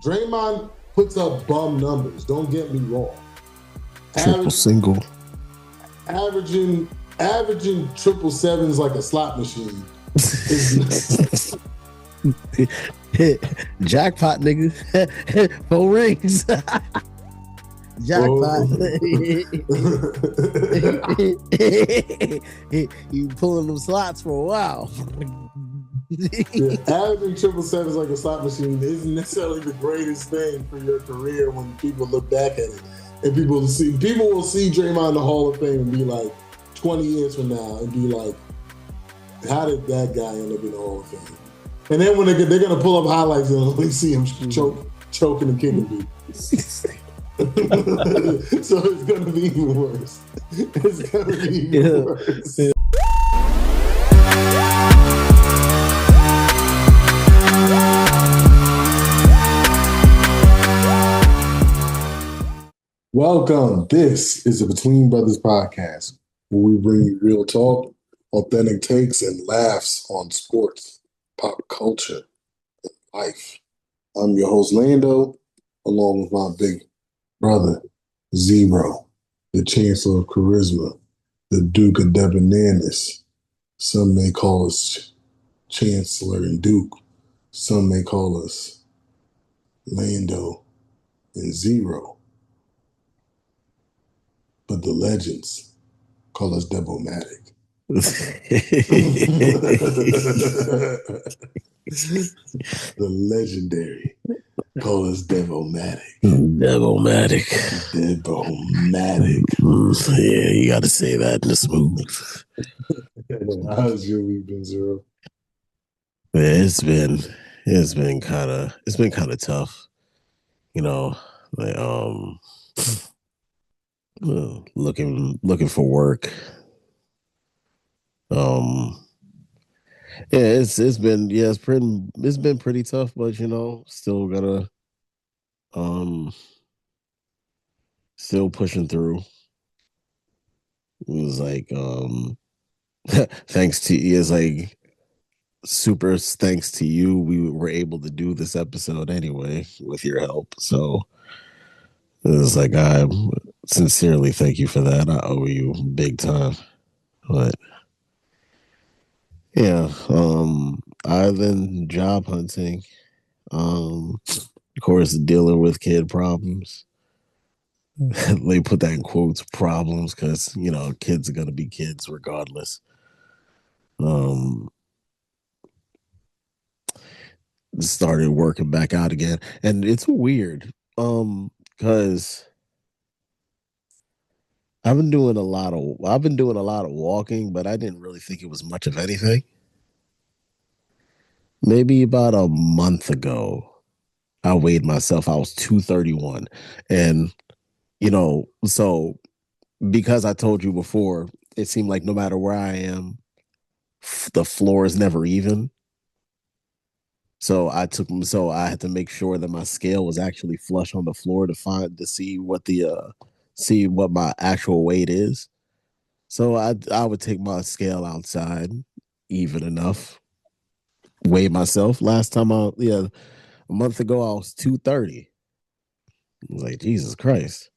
Draymond puts up bum numbers. Don't get me wrong. Triple single. Averaging triple sevens like a slot machine. Jackpot, nigga. 4 rings. Jackpot. You pulling them slots for a while. Yeah, averaging triple sevens like a slot machine isn't necessarily the greatest thing for your career when people look back at it. And people will see Draymond in the Hall of Fame and be like 20 years from now and be like, how did that guy end up in the Hall of Fame? And then when they're gonna pull up highlights and only see him choking and kicking people. So it's gonna be even worse. It's gonna be even worse. Yeah. Welcome. This is the Between Brothers podcast, where we bring you real talk, authentic takes, and laughs on sports, pop culture, and life. I'm your host, Lando, along with my big brother, Zero, the Chancellor of Charisma, the Duke of Debonairness. Some may call us Chancellor and Duke. Some may call us Lando and Zero. But the legends call us Debomatic. The legendary call us Devomatic. Devomatic. Yeah, you got to say that in the smooth. How's your week been, Zero? Yeah, it's been kind of tough, like looking for work. Yeah, it's been pretty tough, but still gotta still pushing through. It was like thanks to it's like super thanks to you, we were able to do this episode anyway with your help. So it was like, I sincerely thank you for that. I owe you big time. But yeah, I've been job hunting. Of course, dealing with kid problems. They put that in quotes, problems, because kids are gonna be kids regardless. Started working back out again, and it's weird because I've been doing a lot of walking, but I didn't really think it was much of anything. Maybe about a month ago, I weighed myself. I was 231, and so because I told you before, it seemed like no matter where I am, the floor is never even. So I had to make sure that my scale was actually flush on the floor to see what my actual weight is. So I would take my scale outside, even enough, weigh myself. Last time a month ago I was 230. I was like, Jesus Christ.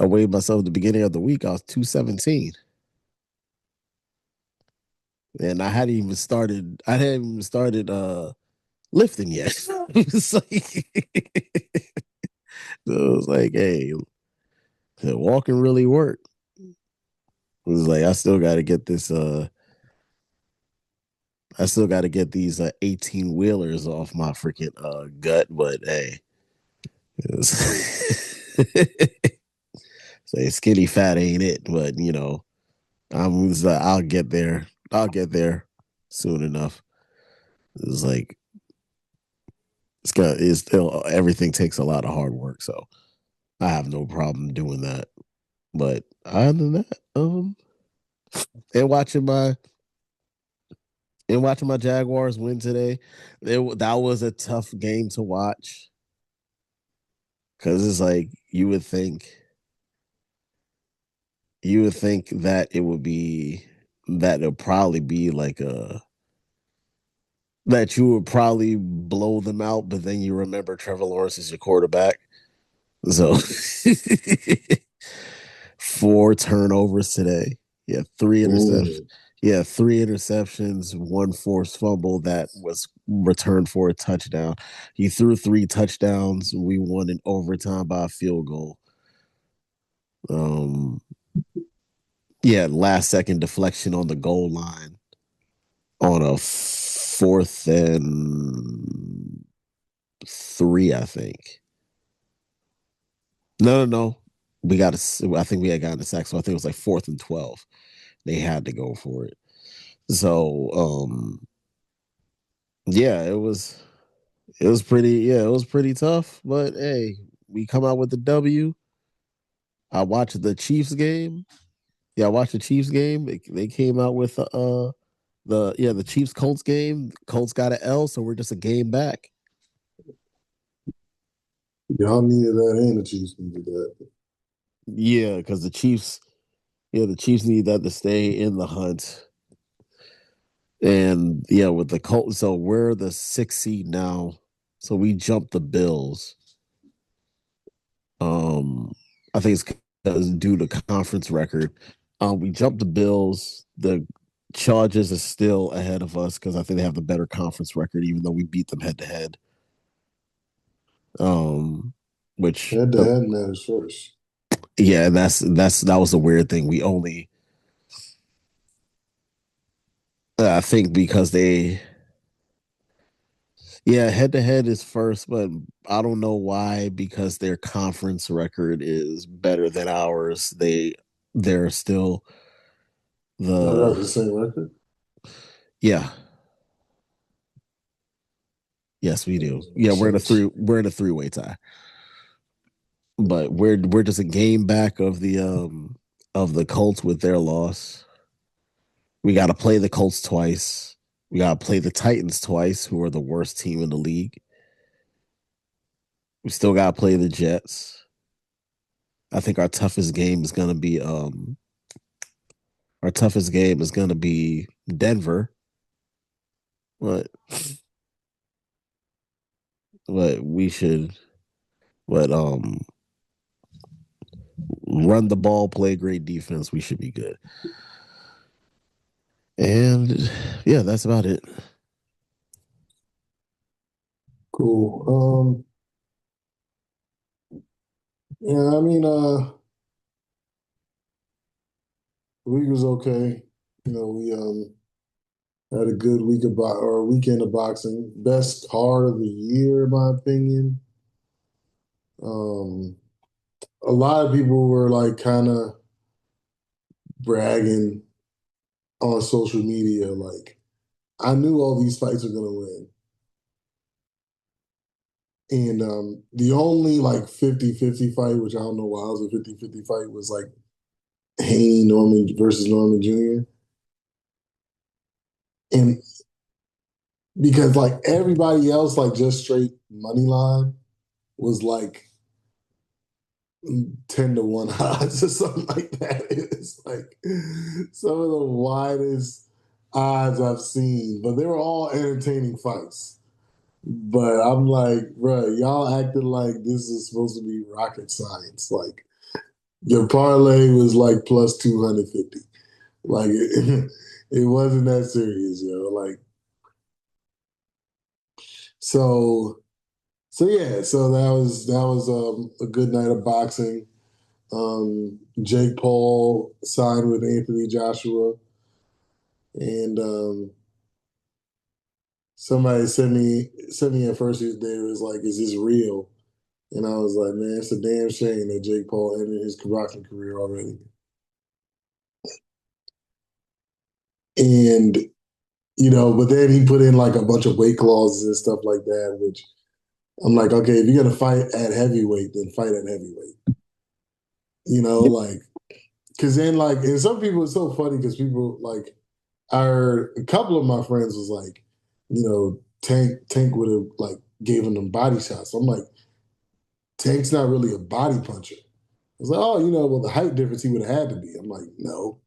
I weighed myself at the beginning of the week, I was 217. And I hadn't even started lifting yet. It was like, hey, walking really worked. It was like, I still got to get these 18 wheelers off my freaking gut, but hey, say skinny fat ain't it, but I'll get there. I'll get there soon enough. It's like it's still, everything takes a lot of hard work, so I have no problem doing that. But other than that, and watching my Jaguars win today, that was a tough game to watch because it's like you would think that it'll probably be like that you would probably blow them out, but then you remember Trevor Lawrence is your quarterback. So 4 turnovers today. Yeah, three interceptions. Mm. Yeah, 3 interceptions, one forced fumble that was returned for a touchdown. He threw 3 touchdowns. We won in overtime by a field goal. Um, yeah, last second deflection on the goal line on a 4th and 3, I think. No, no, no. We got a, I think we had gotten a sack, so I think it was like 4th and 12. They had to go for it. So, yeah, it was pretty tough. But hey, we come out with the W. I watched the Chiefs game. Yeah, I watched the Chiefs game. They came out with the Chiefs Colts game. Colts got an L, so we're just a game back. Y'all needed that and the Chiefs needed that. Yeah, because the Chiefs need that to stay in the hunt. And yeah, with the Colts, so we're the 6th seed now. So we jumped the Bills. Um, I think it's due to conference record. We jumped the Bills. The Chargers are still ahead of us because I think they have the better conference record, even though we beat them head to head. Um, which Head to head matters first. yeah, that was a weird thing. We only I think because they yeah, head to head is first, but I don't know why because their conference record is better than ours. They're still Y'all got the the same record? yeah. Yes, we That do. doesn't make Yeah, sense. we're in a three-way tie. But we're just a game back of the Colts with their loss. We got to play the Colts twice. We got to play the Titans twice, who are the worst team in the league. We still got to play the Jets. I think our toughest game is going to be Denver. But we should but run the ball, play great defense. We should be good. And yeah, that's about it. Cool. Yeah, I mean, the week was okay. We had a good week of or weekend of boxing. Best card of the year, in my opinion. Um, a lot of people were like kind of bragging on social media, like I knew all these fights were gonna win. And the only like 50-50 fight, which I don't know why it was a 50-50 fight, was like Hayne Norman versus Norman Jr. And because like everybody else, like just straight money line was like 10-1 odds or something like that. It's like some of the widest odds I've seen, but they were all entertaining fights. But I'm like, bro, y'all acted like this is supposed to be rocket science. Like your parlay was like plus 250. Like it wasn't that serious, Like so yeah, so that was a good night of boxing. Jake Paul signed with Anthony Joshua, and somebody sent me at first they was like, "Is this real?" And I was like, "Man, it's a damn shame that Jake Paul ended his boxing career already." And but then he put in like a bunch of weight clauses and stuff like that, which I'm like, okay, if you're gonna fight at heavyweight, then fight at heavyweight. Like because then like and some people it's so funny because people like a couple of my friends was like, Tank would have like gave him them body shots. I'm like, Tank's not really a body puncher. I was like, oh, well, the height difference he would have had to be. I'm like, no,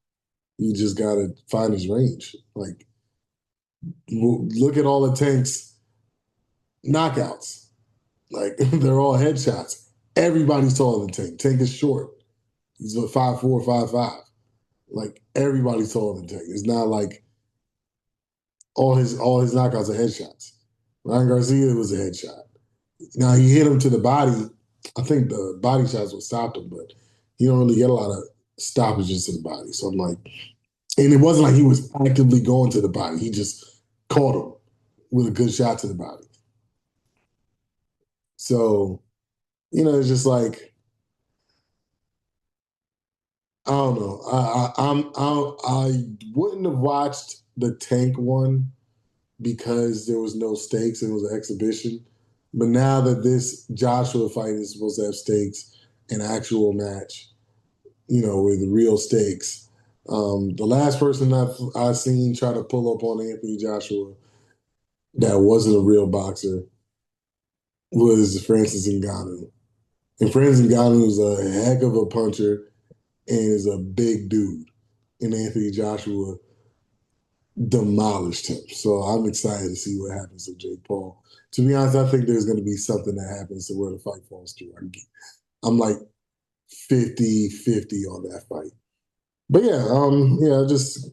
you just gotta find his range. Like Look at all the Tank's knockouts. Like they're all headshots. Everybody's taller than Tank. Tank is short. He's a 5'4", 5'5". Like everybody's taller than Tank. It's not like all his knockouts are headshots. Ryan Garcia was a headshot. Now he hit him to the body. I think the body shots would stop him, but he don't really get a lot of stoppages to the body. So I'm like, and it wasn't like he was actively going to the body. He just caught him with a good shot to the body. So, it's just like, I don't know. I wouldn't have watched the Tank one because there was no stakes and it was an exhibition. But now that this Joshua fight is supposed to have stakes, an actual match, with real stakes. The last person I've seen try to pull up on Anthony Joshua that wasn't a real boxer was Francis Ngannou. And Francis Ngannou is a heck of a puncher and is a big dude. And Anthony Joshua demolished him. So I'm excited to see what happens to Jake Paul. To be honest, I think there's going to be something that happens to where the fight falls through. I'm like 50-50 on that fight. But yeah, I just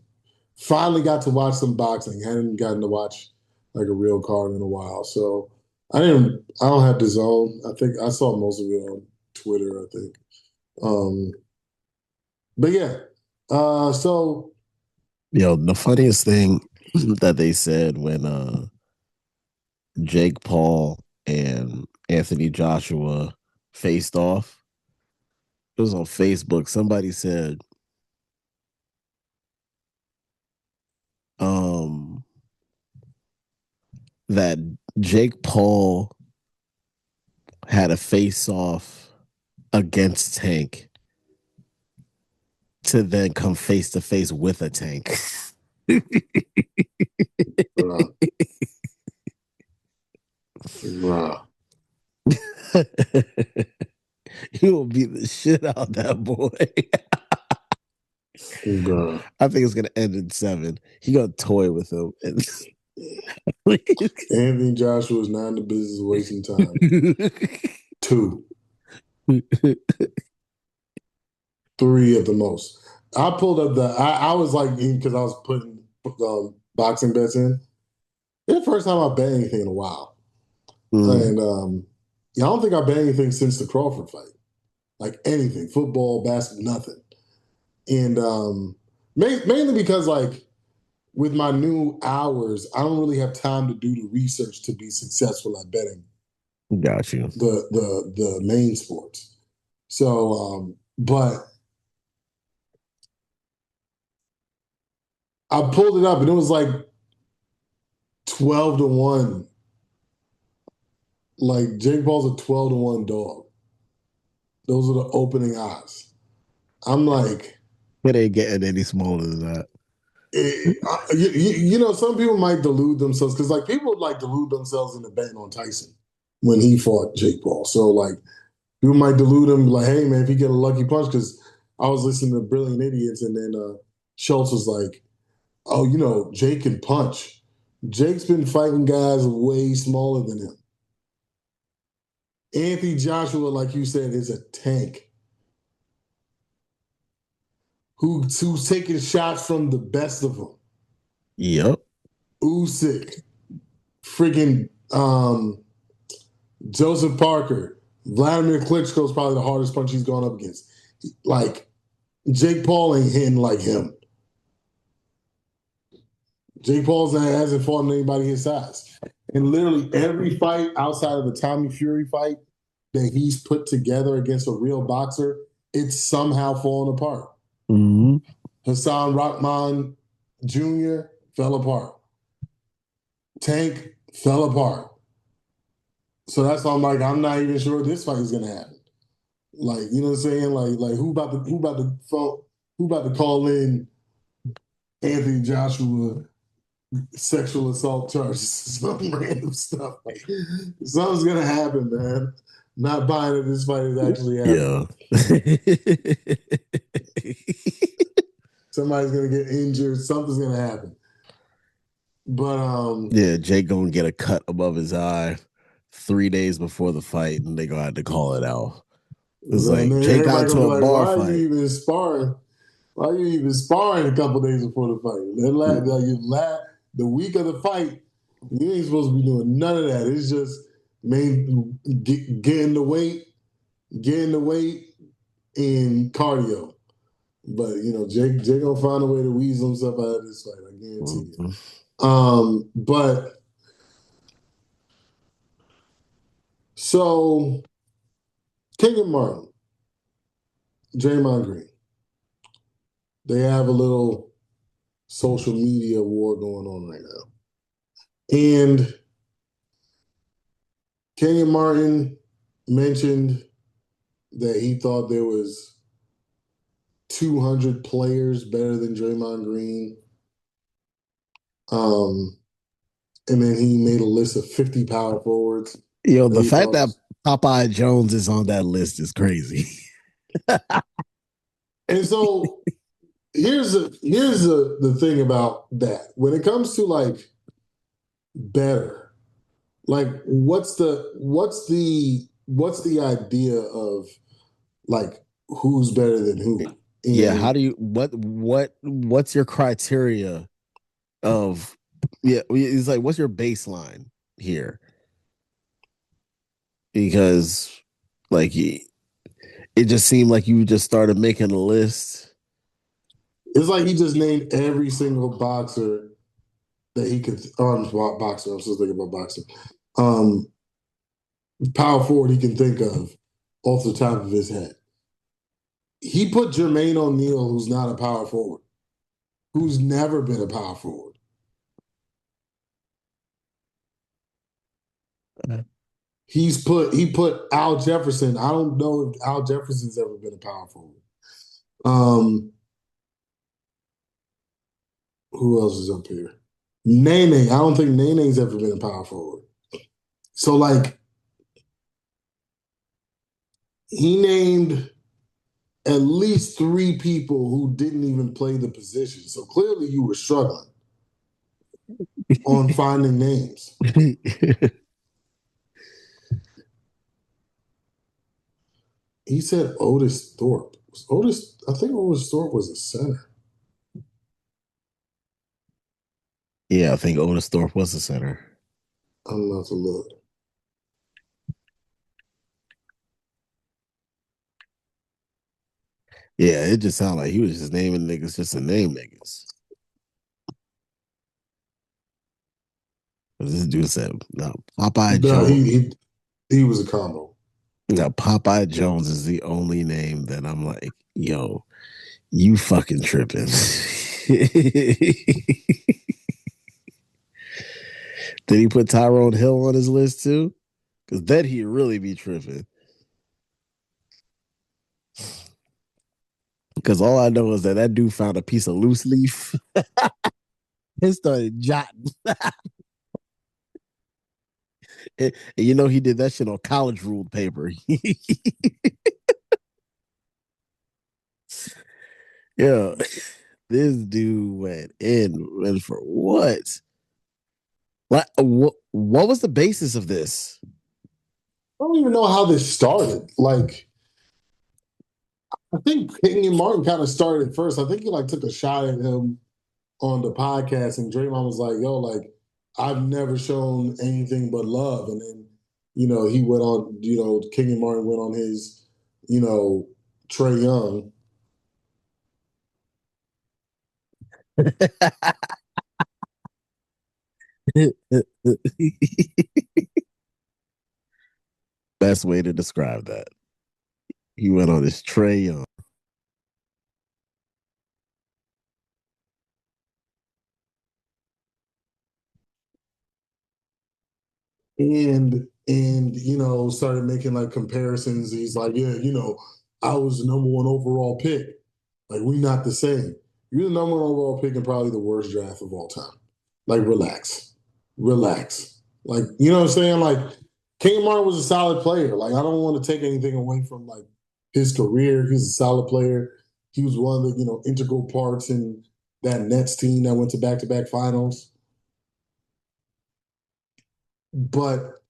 finally got to watch some boxing. Hadn't gotten to watch like a real card in a while. So I don't have the zone. I think I saw most of it on Twitter, I think. Um, but yeah. So The funniest thing that they said when Jake Paul and Anthony Joshua faced off, it was on Facebook. Somebody said, um, that Jake Paul had a face off against Tank to then come face to face with a Tank. bruh, bruh, He will beat the shit out of that boy. bruh. I think it's gonna end in 7. He gonna toy with him. And Anthony Joshua is not in the business of wasting time. 2, 3 at the most. I pulled up I was like, because I was putting boxing bets in. It's the first time I bet anything in a while. Mm, And yeah, I don't think I bet anything since the Crawford fight. Like anything, football, basketball, nothing. And mainly because like with my new hours, I don't really have time to do the research to be successful at betting got you. the main sports. So, but I pulled it up and it was like 12-1. Like Jake Paul's a 12-1 dog. Those are the opening odds. I'm like, It ain't getting any smaller than that. some people might delude themselves because like people like delude themselves into betting on Tyson when he fought Jake Paul. So like people might delude him like, hey man, if he get a lucky punch, because I was listening to Brilliant Idiots and then Schultz was like, oh, Jake can punch. Jake's been fighting guys way smaller than him. Anthony Joshua, like you said, is a tank who's taking shots from the best of them. Yep. Usyk, freaking Joseph Parker, Vladimir Klitschko is probably the hardest punch he's gone up against. Like Jake Paul ain't hitting like him. Jake Paul hasn't fought anybody his size. And literally every fight outside of the Tommy Fury fight that he's put together against a real boxer, it's somehow fallen apart. Mm-hmm. Hassan Rahman Jr. fell apart. Tank fell apart. So that's why I'm like, I'm not even sure this fight is gonna happen. Like, you know what I'm saying? Like who about to call in Anthony Joshua sexual assault charges, some random stuff. Like, something's gonna happen, man. Not buying that this fight is actually happening. Yeah. Somebody's gonna get injured. Something's gonna happen. But Yeah, Jake gonna get a cut above his eye 3 days before the fight, and they gonna have to call it out. It's and like then Jake got everybody into gonna be a like, bar "Why are you fight. even sparring? Why are you even sparring a couple days before the fight? The week of the fight, you ain't supposed to be doing none of that. It's just getting the weight, getting the weight, and cardio. But Jake gonna find a way to weasel himself out of this fight. I guarantee you. Mhm. But so Kenyon Martin, Draymond Green, they have a little social media war going on right now, and Kenyon Martin mentioned that he thought there was 200 players better than Draymond Green. Um, and then he made a list of 50 power forwards Yo, that the he fact thought that was. Popeye Jones is on that list is crazy. And so here's the thing about that. When it comes to like better, like what's the idea of like who's better than who? Yeah, how And do you what's your criteria of yeah, it's like what's your baseline here? Because like it just seemed like you just started making a list. it's like he just named every single boxer that he could boxer. I'm still thinking about boxing. Um, Power forward he can think of off the top of his head. He put Jermaine O'Neal, who's not a power forward, who's never been a power forward. He put Al Jefferson. I don't know if Al Jefferson's ever been a power forward. Um, who else is up here? Nene. I don't think Nene's ever been a power forward. So like he named at least three people who didn't even play the position. So clearly you were struggling on finding names. He said Otis Thorpe. I think Otis Thorpe was a center. Yeah, I think Otis Thorpe was the center. I'm not to look. Yeah, it just sounded like he was just naming niggas just to name niggas. This dude said, no, Popeye No, Jones. he was a combo. Now, Popeye Jones is the only name that I'm like, yo, you fucking tripping. Did he put Tyrone Hill on his list too? Because then he'd really be tripping. Because all I know is that that dude found a piece of loose leaf and started jotting. And you know he did that shit on college ruled paper. Yeah, this dude went in and for what? What was the basis of this? I don't even know how this started. Like, I think Kenyon Martin kind of started it first. I think he like took a shot at him on the podcast, and Draymond was like, "Yo, like, I've never shown anything but love." And then, he went on. Kenyon Martin went on his, you know, Trey Young. Best way to describe that. He went on his Trey Young. and started making like comparisons. He's like, yeah, I was the number one overall pick. Like, we not the same. You're the number one overall pick and probably the worst draft of all time. Like, relax, relax. Like, you know what I'm saying? Like, King Martin was a solid player. Like, I don't want to take anything away from like his career. He's a solid player. He was one of the integral parts in that Nets team that went to back-to-back finals. but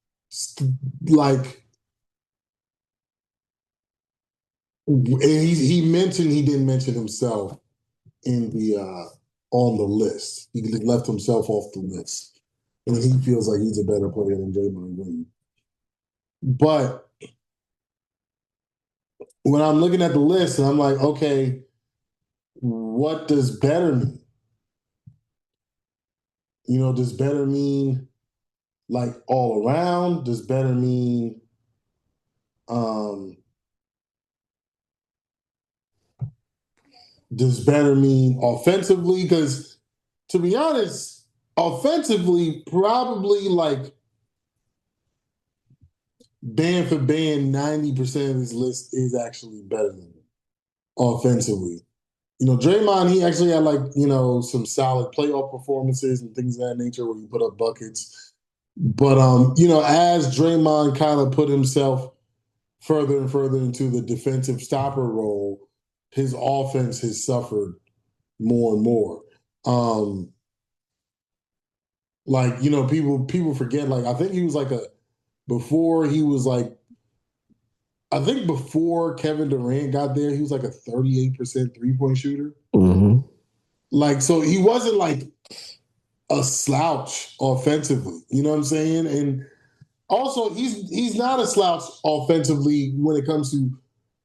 like, and he mentioned he didn't mention himself in the on the list. He left himself off the list, and he feels like he's a better player than Draymond Green. But when I'm looking at the list, and I'm like, okay, what does better mean? Does better mean like all around? Does better mean um does better mean offensively? Because to be honest, offensively, probably like band for band, 90% of this list is actually better than him offensively. Draymond, he actually had like, some solid playoff performances and things of that nature where he put up buckets. But as Draymond kind of put himself further and further into the defensive stopper role, his offense has suffered more and more. Um, like, people forget, like, I think he was like before he was like, I think before Kevin Durant got there, he was like a 38% three-point shooter. Mm-hmm. Like, so he wasn't like a slouch offensively. You know what I'm saying? And also, he's not a slouch offensively when it comes to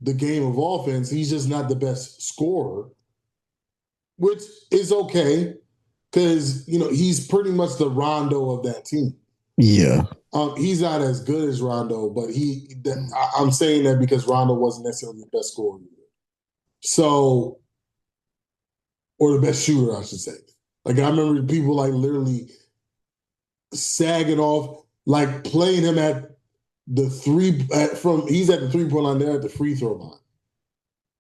the game of offense. He's just not the best scorer, which is okay because he's pretty much the Rondo of that team. Yeah. He's not as good as Rondo, but I'm saying that because Rondo wasn't necessarily the best scorer, so or the best shooter, I should say. Like I remember people like literally sagging off, like playing him at the he's at the 3-point line, they're at the free throw line.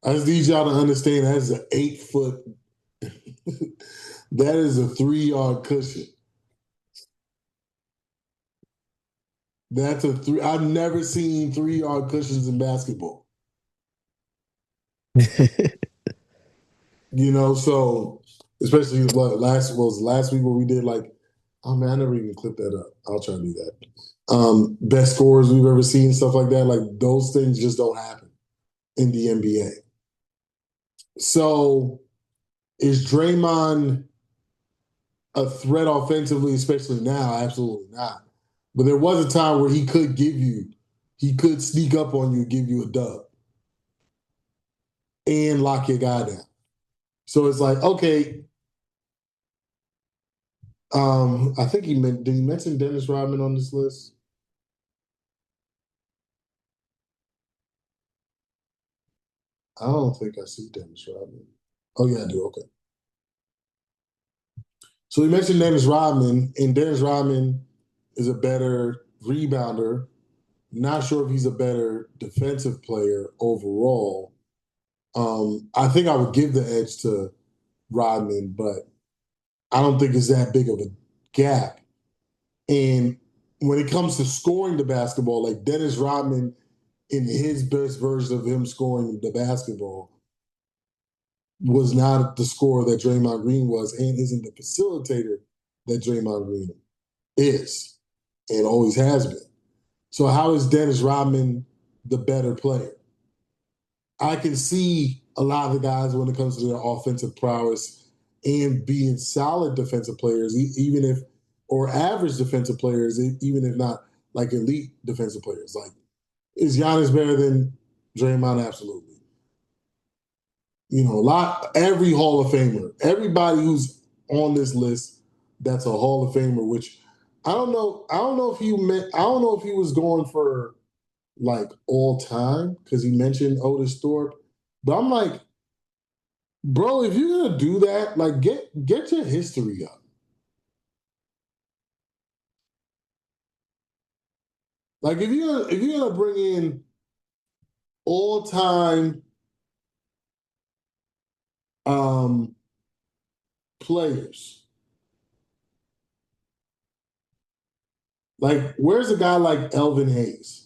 I just need y'all to understand that's an 8 foot. That is a 3 yard cushion. That's a three. I've never seen 3 yard cushions in basketball. So especially what last week where we did like, oh man, I never even clipped that up. I'll try to do that. Best scores we've ever seen, stuff like that. Like those things just don't happen in the NBA. So is Draymond a threat offensively, especially now? Absolutely not. But there was a time where he could sneak up on you, give you a dub, and lock your guy down. So it's like, okay, I think did he mention Dennis Rodman on this list? I don't think I see Dennis Rodman. Oh yeah, I do. Okay. So he mentioned Dennis Rodman, and Dennis Rodman is a better rebounder. Not sure if he's a better defensive player overall. I think I would give the edge to Rodman, but I don't think it's that big of a gap. And when it comes to scoring the basketball, like Dennis Rodman in his best version of him scoring the basketball was not the scorer that Draymond Green was and isn't the facilitator that Draymond Green is and always has been. So how is Dennis Rodman the better player? I can see a lot of the guys when it comes to their offensive prowess and being solid defensive players, even if or average defensive players, even if not like elite defensive players. Like, is Giannis better than Draymond? Absolutely. Every Hall of Famer, everybody who's on this list, that's a Hall of Famer. Which I don't know. I don't know if he meant. I don't know if he was going for like all time because he mentioned Otis Thorpe. But I'm like, bro, if you're gonna do that, like get your history up. Like if you're gonna bring in all time um players, like where's a guy like Elvin Hayes?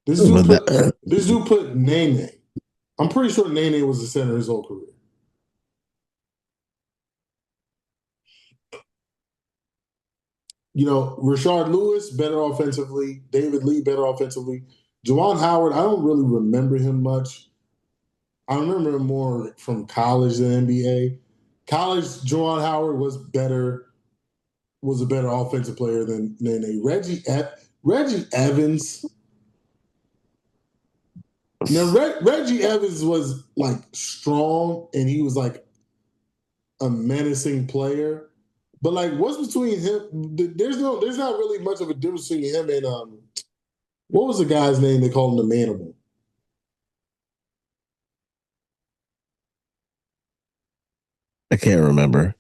This dude But put this dude put Nene. I'm pretty sure Nene was the center his whole career. Rashard Lewis better offensively, David Lee better offensively. Juwan Howard, I don't really remember him much. I remember him more from college than NBA. College, Juwan Howard was a better offensive player than Nene. Reggie Evans. Now Reggie Evans was like strong and he was like a menacing player. But like, what's between him? There's not really much of a difference between him and what was the guy's name they called him the Manimal? I can't remember.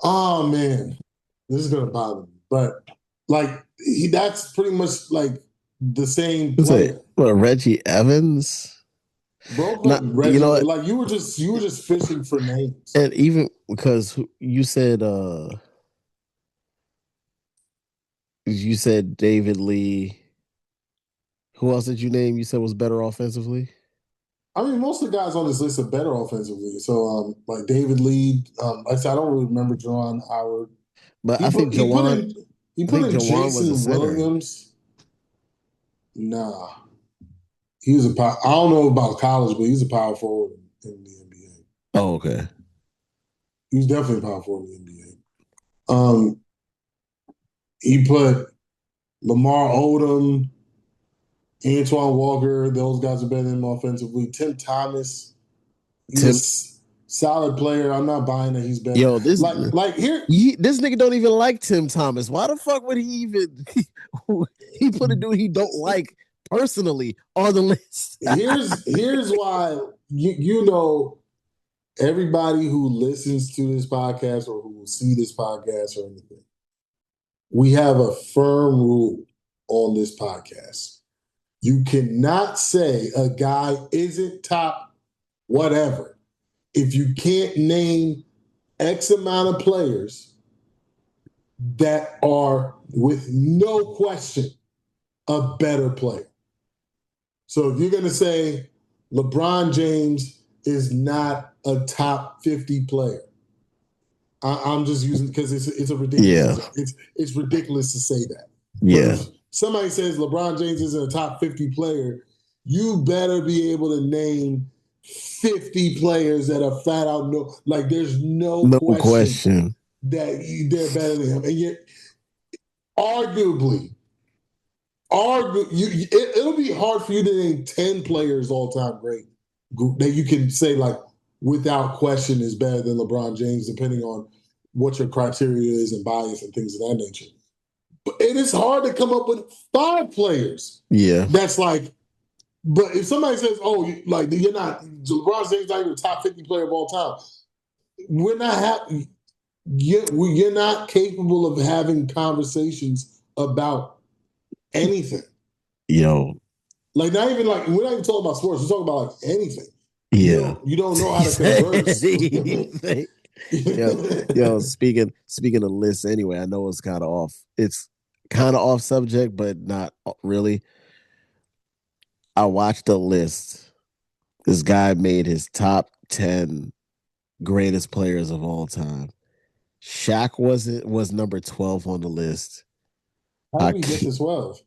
Oh man, this is gonna bother me. But like, that's pretty much like the same It's like player. what, Reggie Evans? Bro put Not, you Reggie know what? like you were just fishing for names. And even because you said David Lee. Who else did you name? You said was better offensively. I mean, most of the guys on this list are better offensively. So, like David Lee, like I said, I don't really remember John Howard. But He put he put in he I put think in Jawan was a Jason center. Williams. Nah, he was a power. I don't know about college, but he's a power forward in the NBA. Oh, okay. He was definitely a power forward in the NBA. He put Lamar Odom, Antoine Walker. Those guys are better than him offensively. Tim Thomas. He's a Tim, solid player. I'm not buying that he's better. yo, Like here, this nigga don't even like Tim Thomas. Why the fuck would he even he put a dude he don't like personally on the list? here's why you everybody who listens to this podcast or who will see this podcast or anything, we have a firm rule on this podcast. You cannot say a guy isn't top whatever if you can't name X amount of players that are with no question a better player. So if you're going to say LeBron James is not a top 50 player, I'm just using because it's a Yeah, ridiculous it's ridiculous to say that. But yeah. if somebody says LeBron James isn't a top 50 player, you better be able to name 50 players that are flat out no, like there's no No question question. that they're better than him. And yet, arguably, it'll be hard for you to name 10 players all time great that you can say like without question is better than LeBron James, depending on what your criteria is and bias and things of that nature. But it is hard to come up with 5 players Yeah. that's like. But if somebody says, "Oh, like you're not LeBron James, not even the top 50 player of all time," we're not happy. You're not capable of having conversations about anything. Yo, Like not even like we're not even talking about sports. We're talking about like anything. yeah. You don't know how to converse. yo, yo, speaking of lists anyway, I know it's kind of off. It's kind of off subject, but not really. I watched a list. This guy made his top 10 greatest players of all time. Shaq was number 12 on the list. How did we get Hakeem, to 12?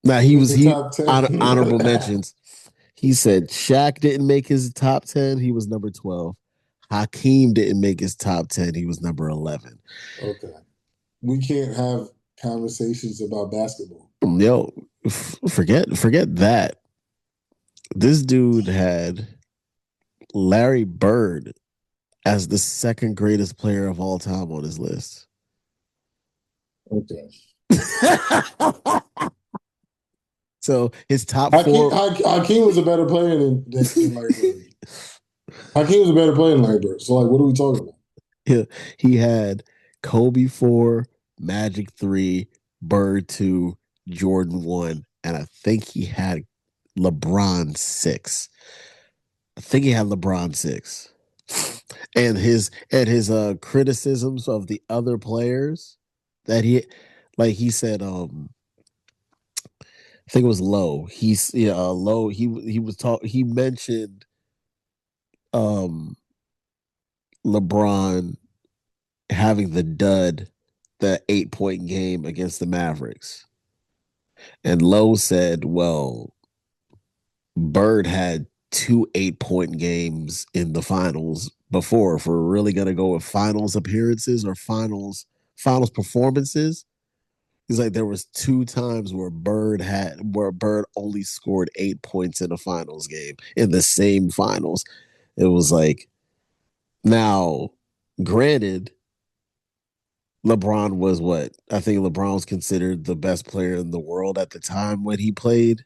now We he went was to he top 10. honorable mentions. He said Shaq didn't make his top 10. He was number 12. Hakeem didn't make his top 10. He was number 11. Okay. We can't have conversations about basketball. Yo, forget that. This dude had Larry Bird as the second greatest player of all time on his list. Okay. So his top four. Hakeem was a better player than Larry Bird. Hakeem was a better player than Larry Bird. So, like, what are we talking about? He had Kobe 4, Magic 3, Bird 2, Jordan 1, and I think he had LeBron 6. I think he had LeBron 6. And his criticisms of the other players that he said think it was Low. He's yeah, Low. He was talk. He mentioned um LeBron having the 8 point game against the Mavericks, and Lowe said, "Well, Bird had 2 8 point games in the finals before. If we're really gonna go with finals appearances or finals performances." He's like, there was 2 times where Bird only scored 8 points in a finals game in the same finals. It was like, now, granted, LeBron was what? I think LeBron was considered the best player in the world at the time when he played.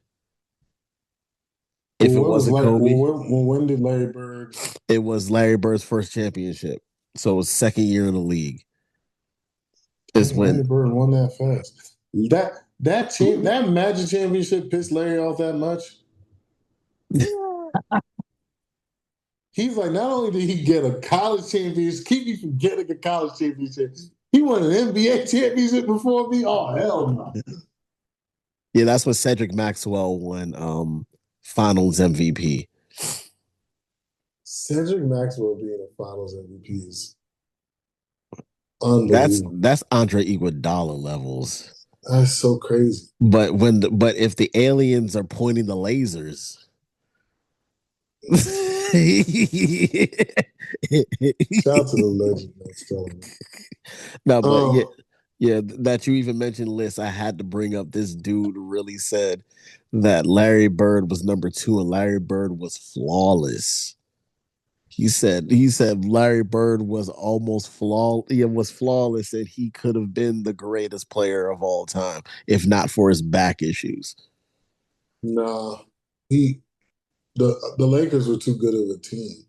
If Well, it what was wasn't like? Kobe, When did Larry Bird? it was Larry Bird's first championship. So it was second year in the league. Is Dang, when Larry Bird won that fast. That Magic championship pissed Larry off that much. He's like, not only did he get a college championship, keep me from getting a college championship, he won an NBA championship before me. Oh hell no! yeah, that's what Cedric Maxwell won finals MVP. Cedric Maxwell being a Finals MVP is That's unbelievable. that's Andre Iguodala levels. That's so crazy. But if the aliens are pointing the lasers, Shout out to the legend that's telling me. no, but yeah, Um, yeah, that you even mentioned list, I had to bring up this dude really said that Larry Bird was number two and Larry Bird was flawless. He said Larry Bird was almost flawless and he could have been the greatest player of all time if not for his back issues. nah, he the Lakers were too good of a team.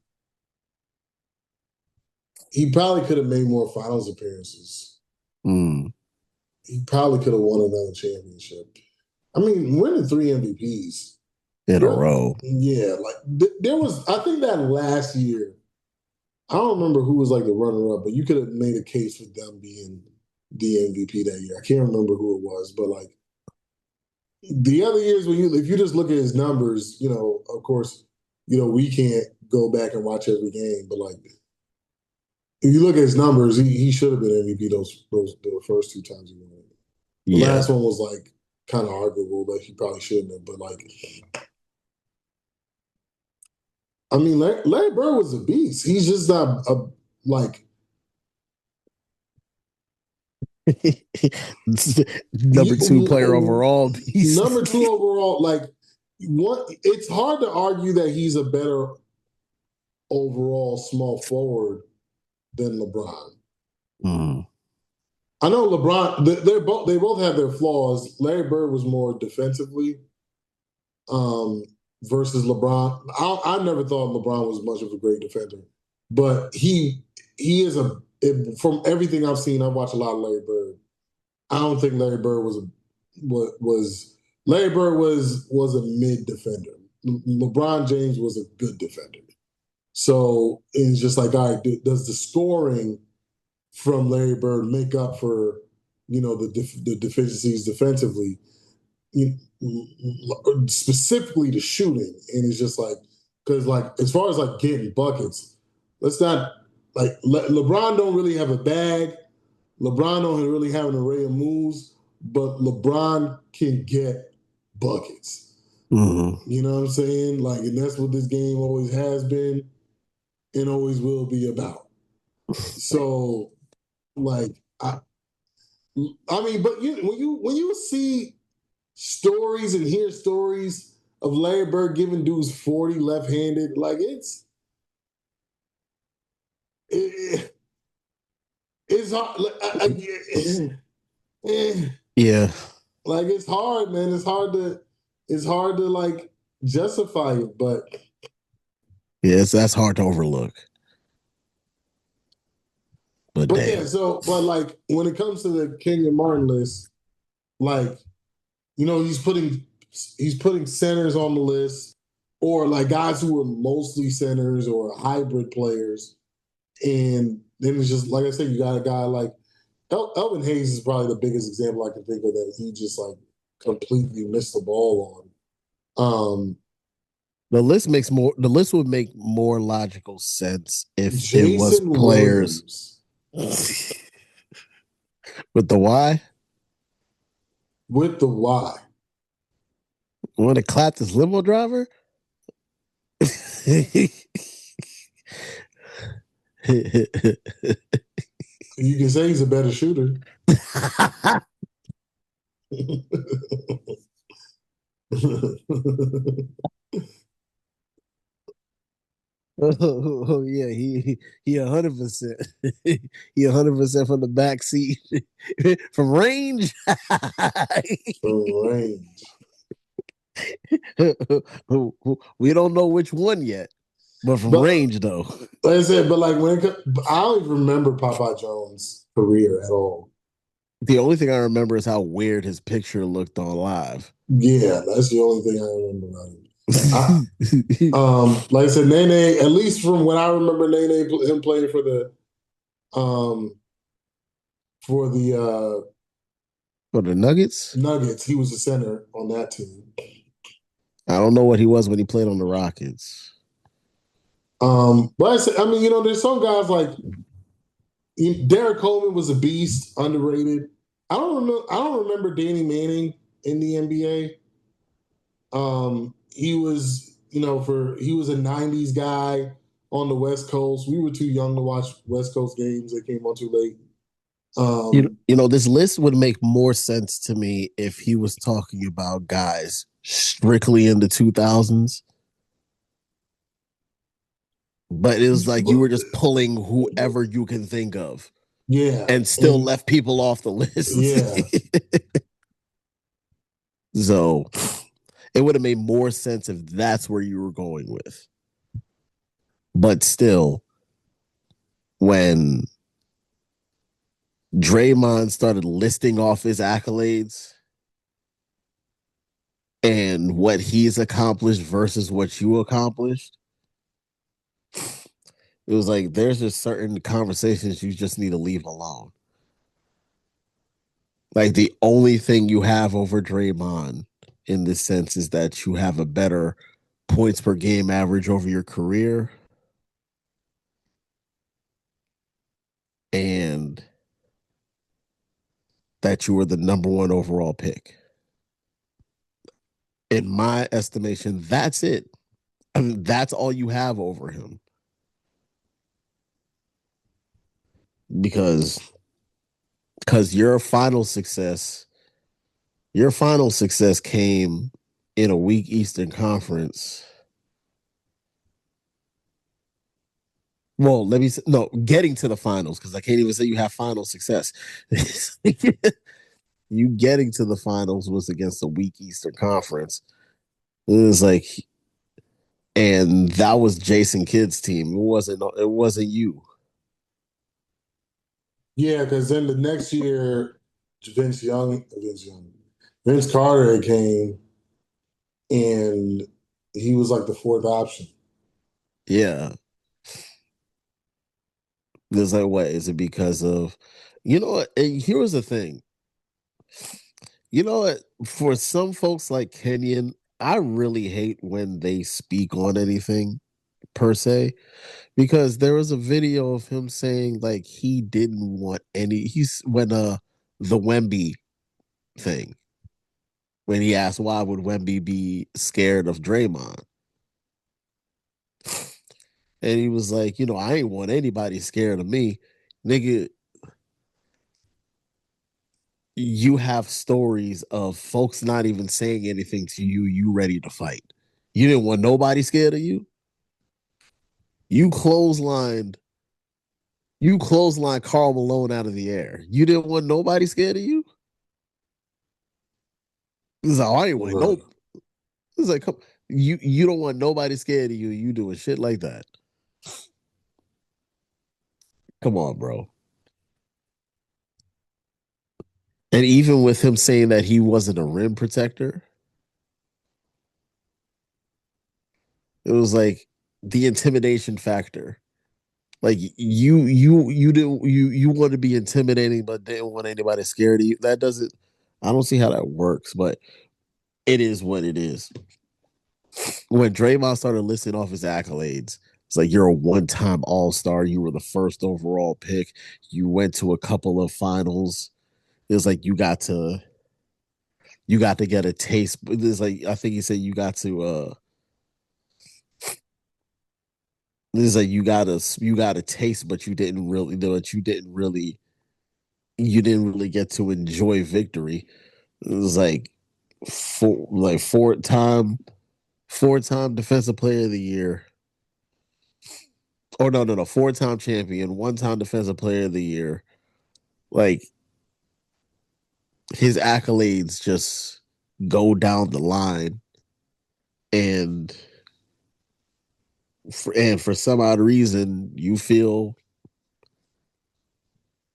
He probably could have made more Finals appearances. Mm, He probably could have won another championship. I mean, winning three MVPs. in a There, row. yeah, like there was. I think that last year, I don't remember who was like the runner-up, but you could have made a case for them being the MVP that year. I can't remember who it was, but like the other years when if you just look at his numbers, of course, we can't go back and watch every game, but like if you look at his numbers, he should have been MVP those the first 2 times he won it. The Yeah. last one was like kind of arguable, but he probably shouldn't have. But like, I mean, Larry Bird was a beast. He's just not like Number two player overall. number two overall. Like, what? It's hard to argue that he's a better overall small forward than LeBron. Mm, I know LeBron. They both have their flaws. Larry Bird was more defensively um, versus LeBron. I never thought LeBron was much of a great defender, but he is from everything I've seen. I've watched a lot of Larry Bird. I don't think Larry Bird was Larry Bird was a mid defender. LeBron James was a good defender. So it's just like, all right, does the scoring from Larry Bird make up for the deficiencies defensively? Specifically the shooting, and it's just like because like as far as like getting buckets, let's not like LeBron don't really have a bag. LeBron don't really have an array of moves, but LeBron can get buckets. mm, You know what I'm saying? Like, and that's what this game always has been and always will be about. So, like, I mean, but when you see stories and hear stories of Larry Bird giving dudes 40 left-handed, like it, it's hard. yeah. Like it's hard, man. It's hard to like justify it, but Yes, that's hard to overlook. But but yeah. damn. So, but like when it comes to the Kenyon Martin list, like he's putting centers on the list, or like guys who are mostly centers or hybrid players, and then it's just like I said, you got a guy like Elvin Hayes is probably the biggest example I can think of that he just like completely missed the ball on. The list would make more logical sense if it was Jason players Williams with the Y. with the Y. Want to clap this limo driver? You can say he's a better shooter. Oh, yeah, he 100%. He 100% from the back seat from range. From range. We don't know which one yet, but from But range though. like I said, but like I don't even remember Popeye Jones' career at all. The only thing I remember is how weird his picture looked on live. Yeah, that's the only thing I remember about him. Like I said, Nene, at least from when I remember Nene, him playing um, for the For the Nuggets, Nuggets, he was the center on that team. I don't know what he was when he played on the Rockets. But I said, I mean, there's some guys like Derek Coleman was a beast, underrated. I don't remember Danny Manning in the NBA. He was, he was a '90s guy on the West Coast. We were too young to watch West Coast games. They came on too late. Um, This list would make more sense to me if he was talking about guys strictly in the 2000s. But it was like you were just pulling whoever you can think of yeah, and still and left people off the list. yeah, So it would have made more sense if that's where you were going with. But still, when Draymond started listing off his accolades and what he's accomplished versus what you accomplished, it was like there's just certain conversations you just need to leave alone. Like the only thing you have over Draymond in this sense is that you have a better points per game average over your career and that you were the number one overall pick. In my estimation, that's it. I mean, that's all you have over him because your final success came in a weak Eastern Conference. Well, let me say, no, getting to the finals because I can't even say you have final success. You getting to the finals was against a weak Eastern Conference. It was like, and that was Jason Kidd's team. It wasn't you. yeah. Because then the next year, Vince Carter came, and he was like the fourth option. Yeah. There's like, what is it because of, you know what? And here was the thing. You know what? For some folks like Kenyon, I really hate when they speak on anything per se because there was a video of him saying like he didn't want any. He's when the Wemby thing when he asked why would Wemby be scared of Draymond, and he was like, I ain't want anybody scared of me, nigga. You have stories of folks not even saying anything to you. You ready to fight? You didn't want nobody scared of you. You clotheslined. You clotheslined Carl Malone out of the air. You didn't want nobody scared of you. It's like, oh, I ain't want Right. no. It's like, come, you don't want nobody scared of you. You doing shit like that. Come on, bro. And even with him saying that he wasn't a rim protector, it was like the intimidation factor. Like you didn't you want to be intimidating, but didn't want anybody scared of you. That doesn't. I don't see how that works, but it is what it is. When Draymond started listing off his accolades, it's like you're a one-time All-Star. You were the first overall pick. You went to a couple of finals. It's like you got to get a taste. It's like I think he said you got to it's like you got a taste, but you didn't really get to enjoy victory. It was like four-time defensive player of the year. Oh no, four-time champion, one-time defensive player of the year. Like his accolades just go down the line, and for some odd reason, you feel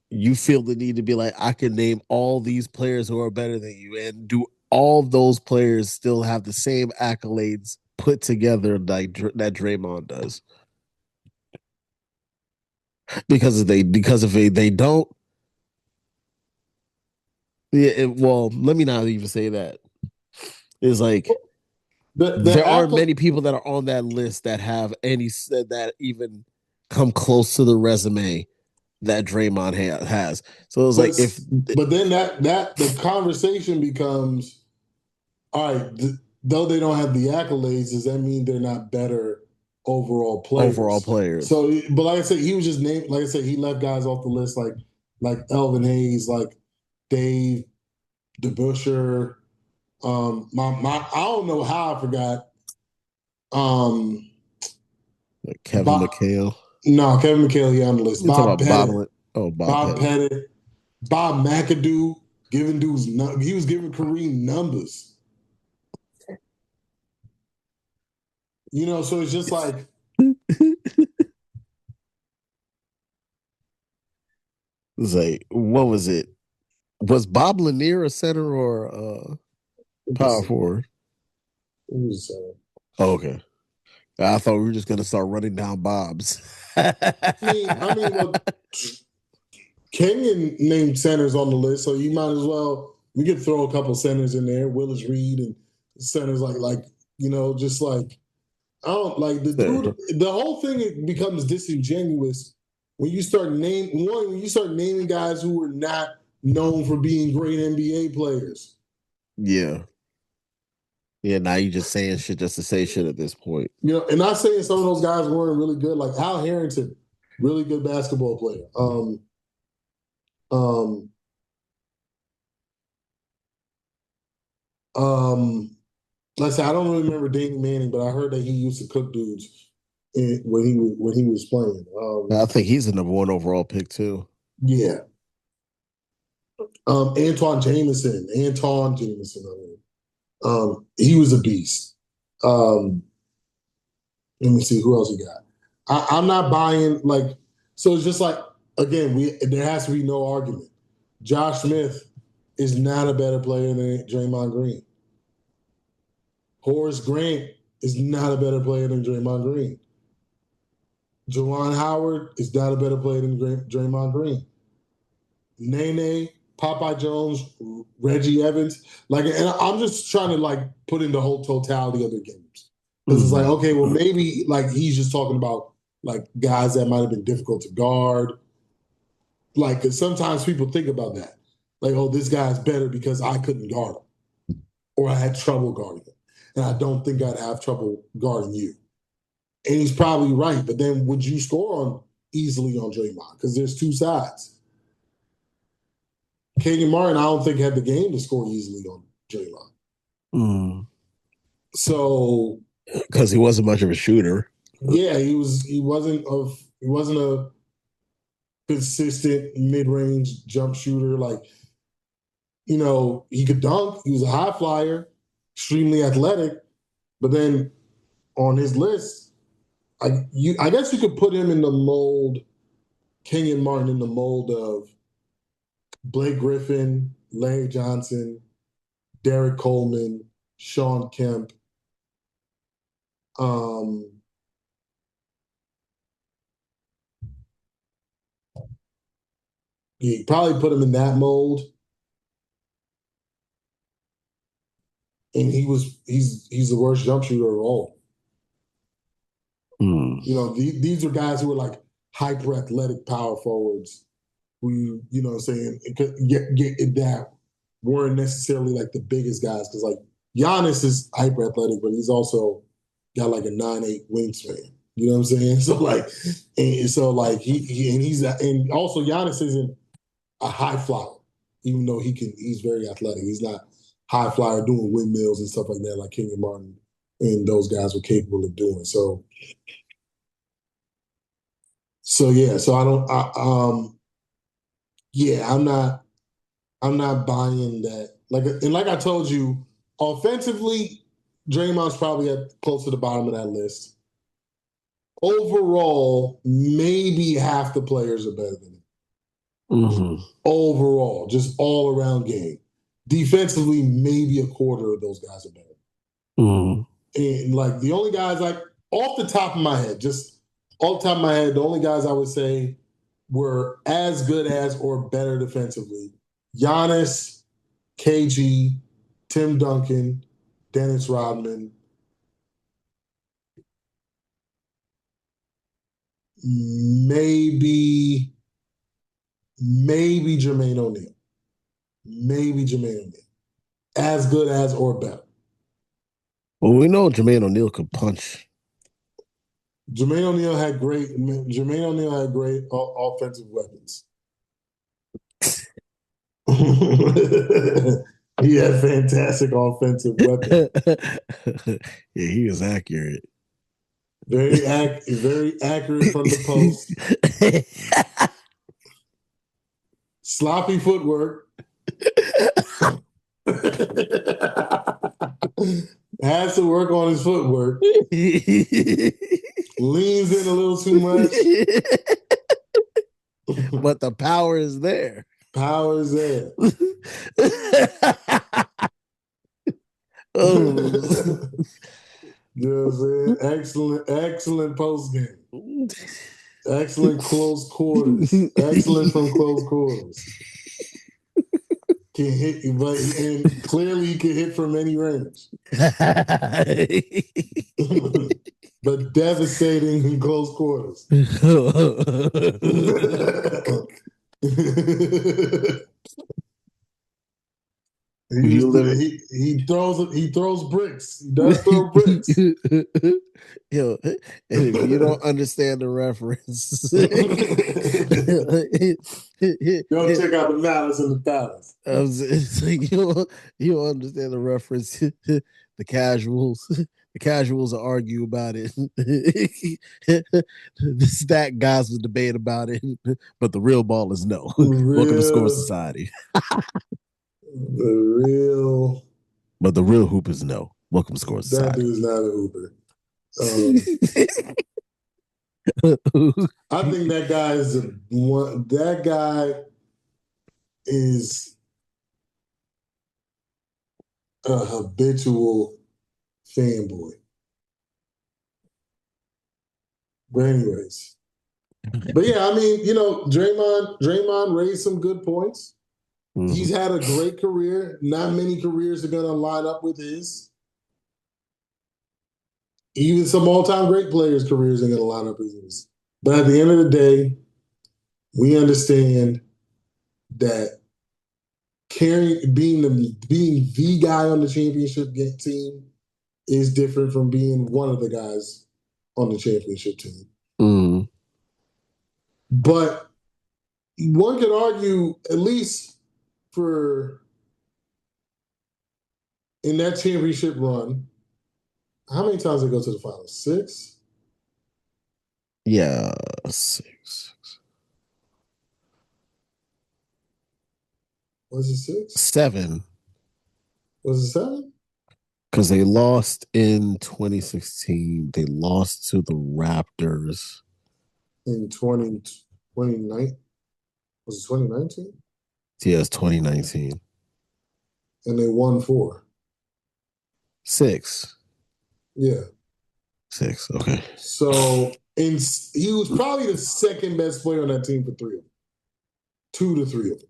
the need to be like, I can name all these players who are better than you, and do all those players still have the same accolades put together like that Draymond does? Because if they don't, yeah, well, let me not even say that. It's like The there aren't accolade, many people that are on that list that have any that even come close to the resume that Draymond has. So it's but like if but then that the conversation becomes, all right. Though they don't have the accolades, does that mean they're not better overall overall players? players, So, but like I said, he was just named. Like I said, he left guys off the list like Elvin Hayes, like Dave DeBuscher. I don't know how I forgot. Um, like Kevin Bob, McHale. no, Kevin McHale on the list. You talk Bob about Pettit, Bob Bob Pettit. Pettit, Bob McAdoo, giving dudes. He was giving Kareem numbers. So it's just like, It's like, what was it? Was Bob Lanier a center or power it forward? was. Oh, okay. I thought we were just gonna start running down Bob's. Well, Kenyon named centers on the list, so you might as well. We could throw a couple centers in there, Willis Reed and centers just like I don't like the dude. Sure. The whole thing it becomes disingenuous when you start naming guys who are not known for being great NBA players. Yeah. Yeah, now you just saying shit just to say shit at this point. And not saying some of those guys weren't really good, like Al Harrington, really good basketball player. Um, um, Let's say I don't really remember Danny Manning, but I heard that he used to cook dudes when he was playing. I think he's the number one overall pick too. Yeah. Antoine Jameson. He was a beast. Um, Let me see who else he got. I'm not buying like so. It's just like again, there has to be no argument. Josh Smith is not a better player than Draymond Green. Horace Grant is not a better player than Draymond Green. Juwan Howard is not a better player than Draymond Green. Nene, Popeye Jones, Reggie Evans. And I'm just trying to put in the whole totality of their games. Because it's like, Mm. okay, well, maybe he's just talking about guys that might have been difficult to guard. 'Cause sometimes people think about that. Like, oh, this guy's better because I couldn't guard him or I had trouble guarding him. And I don't think I'd have trouble guarding you. And he's probably right. But then would you score easily on Draymond? Because there's two sides. Kenyon Martin, I don't think had the game to score easily on Draymond. Mm. So Because he wasn't much of a shooter. yeah, he wasn't a consistent mid range jump shooter. He could dunk. He was a high flyer, extremely athletic. But then on his list, I guess you could put him in the mold, Kenyon Martin in the mold of Blake Griffin, Larry Johnson, Derek Coleman, Sean Kemp. Um, you probably put him in that mold. and he's the worst jump shooter of all. Mm. You know, these are guys who are like hyper athletic power forwards who, you know what I'm saying, get that weren't necessarily like the biggest guys. Because like Giannis is hyper athletic, but he's also got like a 9'8" wingspan. You know what I'm saying? So like, and so like and also Giannis isn't a high flyer, even though he's very athletic. He's not high flyer doing windmills and stuff like that, like Kenyon Martin and those guys were capable of doing. So yeah, so I don't, yeah, I'm not buying that. Like I told you, offensively, Draymond's probably at close to the bottom of that list. Overall, maybe half the players are better than him. Mm-hmm. Overall, just all around game. Defensively, maybe a quarter of those guys are better. Mm-hmm. And like the only guys, like off the top of my head, just off the top of my head, the only guys I would say were as good as or better defensively: Giannis, KG, Tim Duncan, Dennis Rodman, maybe Jermaine O'Neal. Maybe Jermaine O'Neal. As good as or better. Well, we know Jermaine O'Neal could punch. Jermaine O'Neal had great offensive weapons. He had fantastic offensive weapons. Yeah, he was accurate. Very accurate from the post. Sloppy footwork. Has to work on his footwork. Leans in a little too much. But the power is there. Power is there. Oh. You know what I'm saying? Excellent post game. Excellent close quarters. Excellent from close quarters. Can hit, and clearly he can hit from any range. But devastating in close quarters. He throws bricks. He does throw bricks. Yo, and if you don't understand the reference, Go check out the Malice in the Palace. It's like you don't understand the reference. The casuals argue about it. The stat guys will debate about it, but the real ball is no. Welcome to Score Society. The real, but the real hoop is no. Welcome to Score Society. That dude's not a hooper. I think that guy is one. That guy is a habitual fanboy. But anyways, but yeah, I mean, you know, Draymond raised some good points. Mm-hmm. He's had a great career. Not many careers are going to line up with his. Even some all-time great players' careers are going to line up with his. But at the end of the day, we understand that being the guy on the championship team is different from being one of the guys on the championship team. Mm. But one could argue, at least in that championship run, how many times did they go to the finals? 6? Yeah, 6. Was it 6? 7. Was it 7? Because they lost in 2016. They lost to the Raptors. In 2019? Was it 2019? Yeah, it's 2019. And they won 4. 6. Yeah. 6, okay. So he was probably the second best player on that team for 3 of them. 2 to 3 of them.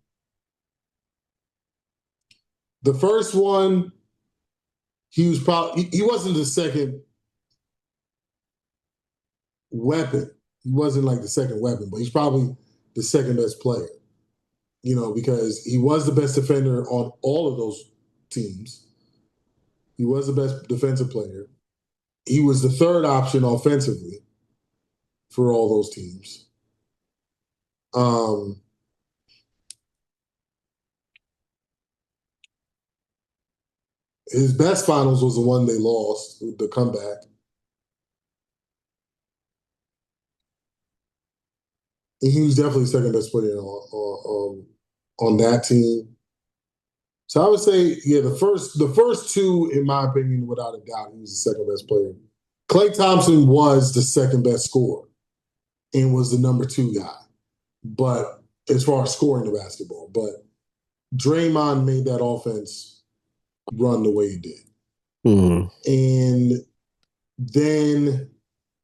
The first one he wasn't the second weapon. He wasn't like the second weapon, but he's probably the second best player. Because he was the best defender on all of those teams. He was the best defensive player. He was the third option offensively for all those teams. His best finals was the one they lost, the comeback. And he was definitely second best player on that team. So I would say, yeah, the first two, in my opinion, without a doubt, he was the second best player. Klay Thompson was the second best scorer and was the number 2 guy. But as far as scoring the basketball, but Draymond made that offense run the way he did. And then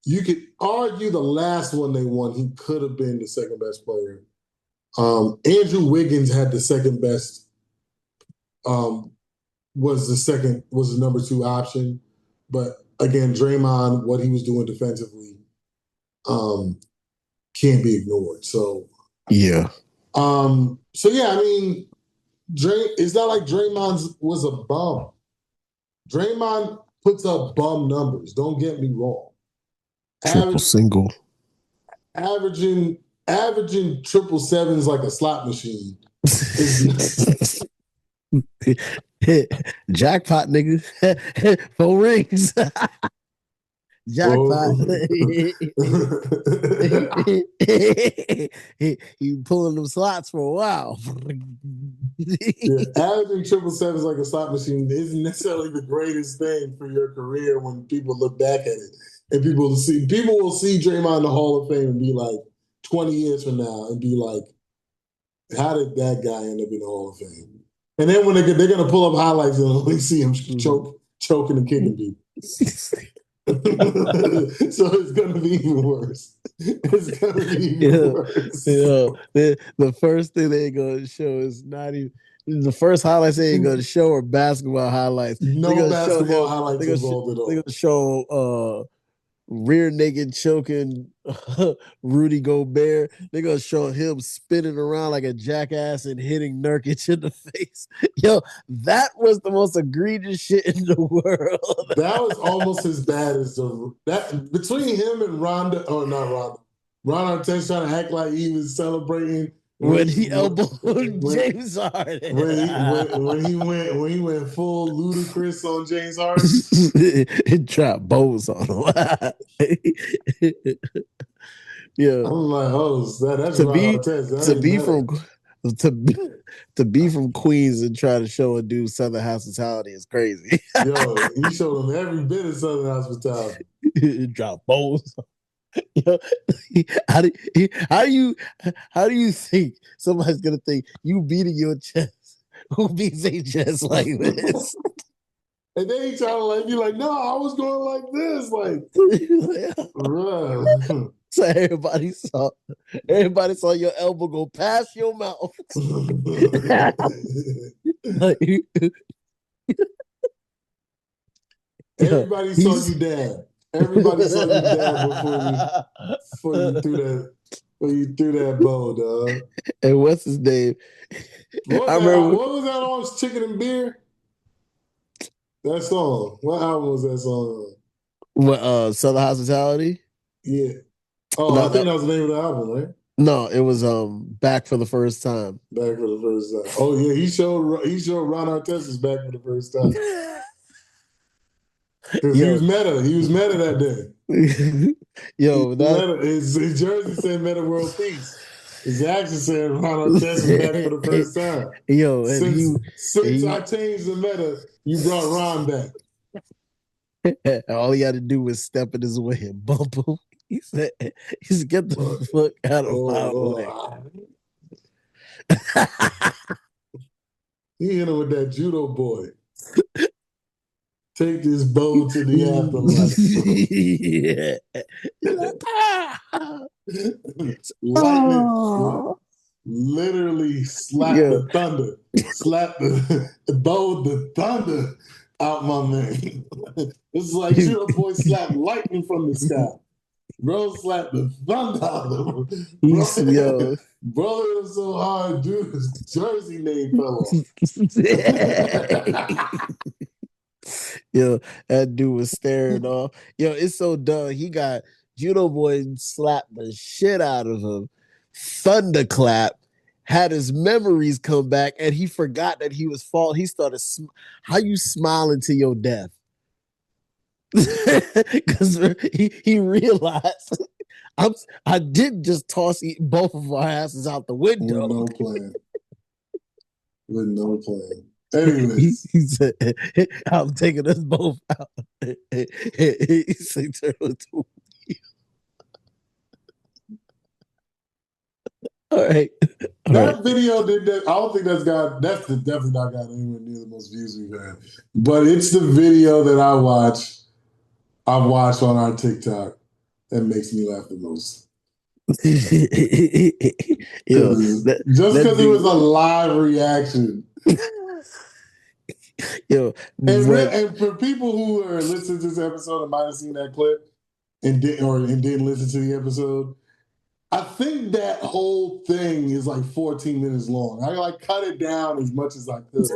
you could argue the last one they won, he could have been the second best player. Andrew Wiggins had the second best, was the number 2 option. But again, Draymond, what he was doing defensively, can't be ignored. So yeah. I mean, it's not like Draymond was a bum. Draymond puts up bum numbers. Don't get me wrong. Triple single. Averaging triple sevens like a slot machine. Jackpot, nigga. 4 rings. Jackpot. He pulling them slots for a while. Averaging triple sevens like a slot machine isn't necessarily the greatest thing for your career when people look back at it. And people will see Draymond in the Hall of Fame and be like, 20 years from now, and be like, how did that guy end up in the Hall of Fame? And then when they're going to pull up highlights and only see him choking and kicking people. So it's going to be even worse. It's going to be even worse. The first thing they're going to show is not even the first highlights they ain't going to show are basketball highlights. No basketball highlights involved at all. They're going to show rear naked choking Rudy Gobert. They're gonna show him spinning around like a jackass and hitting Nurkic in the face. Yo, that was the most egregious shit in the world. That was almost as bad as that between him and Ron Artest trying to act like he was celebrating when he elbowed James Harden. When he went full ludicrous on James Harden. It dropped bows on him. Yeah. I'm like, that's Ron Artest. To be from Queens and try to show a dude Southern hospitality is crazy. Yo, he showed him every bit of Southern hospitality. It dropped bows. Yo, how do you think somebody's gonna think you beating your chest? Who beats their chest like this? And then he trying to be like, no, I was going like this, So everybody saw your elbow go past your mouth. Everybody saw you dab. Everybody saw you dab before you threw that bow, dog. And what's his name? What was that on Chicken and Beer? That song. What album was that song on? What Southern Hospitality? Yeah. Oh, no, I think that was the name of the album, right? No, it was Back for the First Time. Back for the First Time. Oh yeah, he showed Ron Artest Back for the First Time. Because he was meta. He was meta that day. Yo, his jersey said Meta World Peace. His action said Ron Artest Back for the First Time. Yo, since I changed the meta, you brought Ron back. All he had to do was step in his way and bump him. He said, get the fuck out of my way. He hit him with that judo boy. Take this bow to the afterlife. Lightning literally slapped the thunder. Slapped the bow the thunder. out my man. It's like Judo Boy slapped lightning from the sky. Bro slapped the thunder out of him. Bro, Yo. brother was so hard, dude. His jersey name fell off. Yo, that dude was staring off. Yo, it's so dumb. He got Judo Boy slapped the shit out of him. Thunderclap had his memories come back, and he forgot that he was fall. He started. How you smiling to your death? Because he realized I did just toss both of our asses out the window with no plan. With no plan. he Anyways, said, I'm taking us both out. He said, turn into all right. All right. that video did that. I don't think that's definitely not got anywhere near the most views we've had. But it's the video that I watch on our TikTok that makes me laugh the most. Yo, Just because it was a live reaction. Yo, and for people who are listening to this episode and might have seen that clip and didn't listen to the episode, I think that whole thing is like 14 minutes long. I like cut it down as much as I could.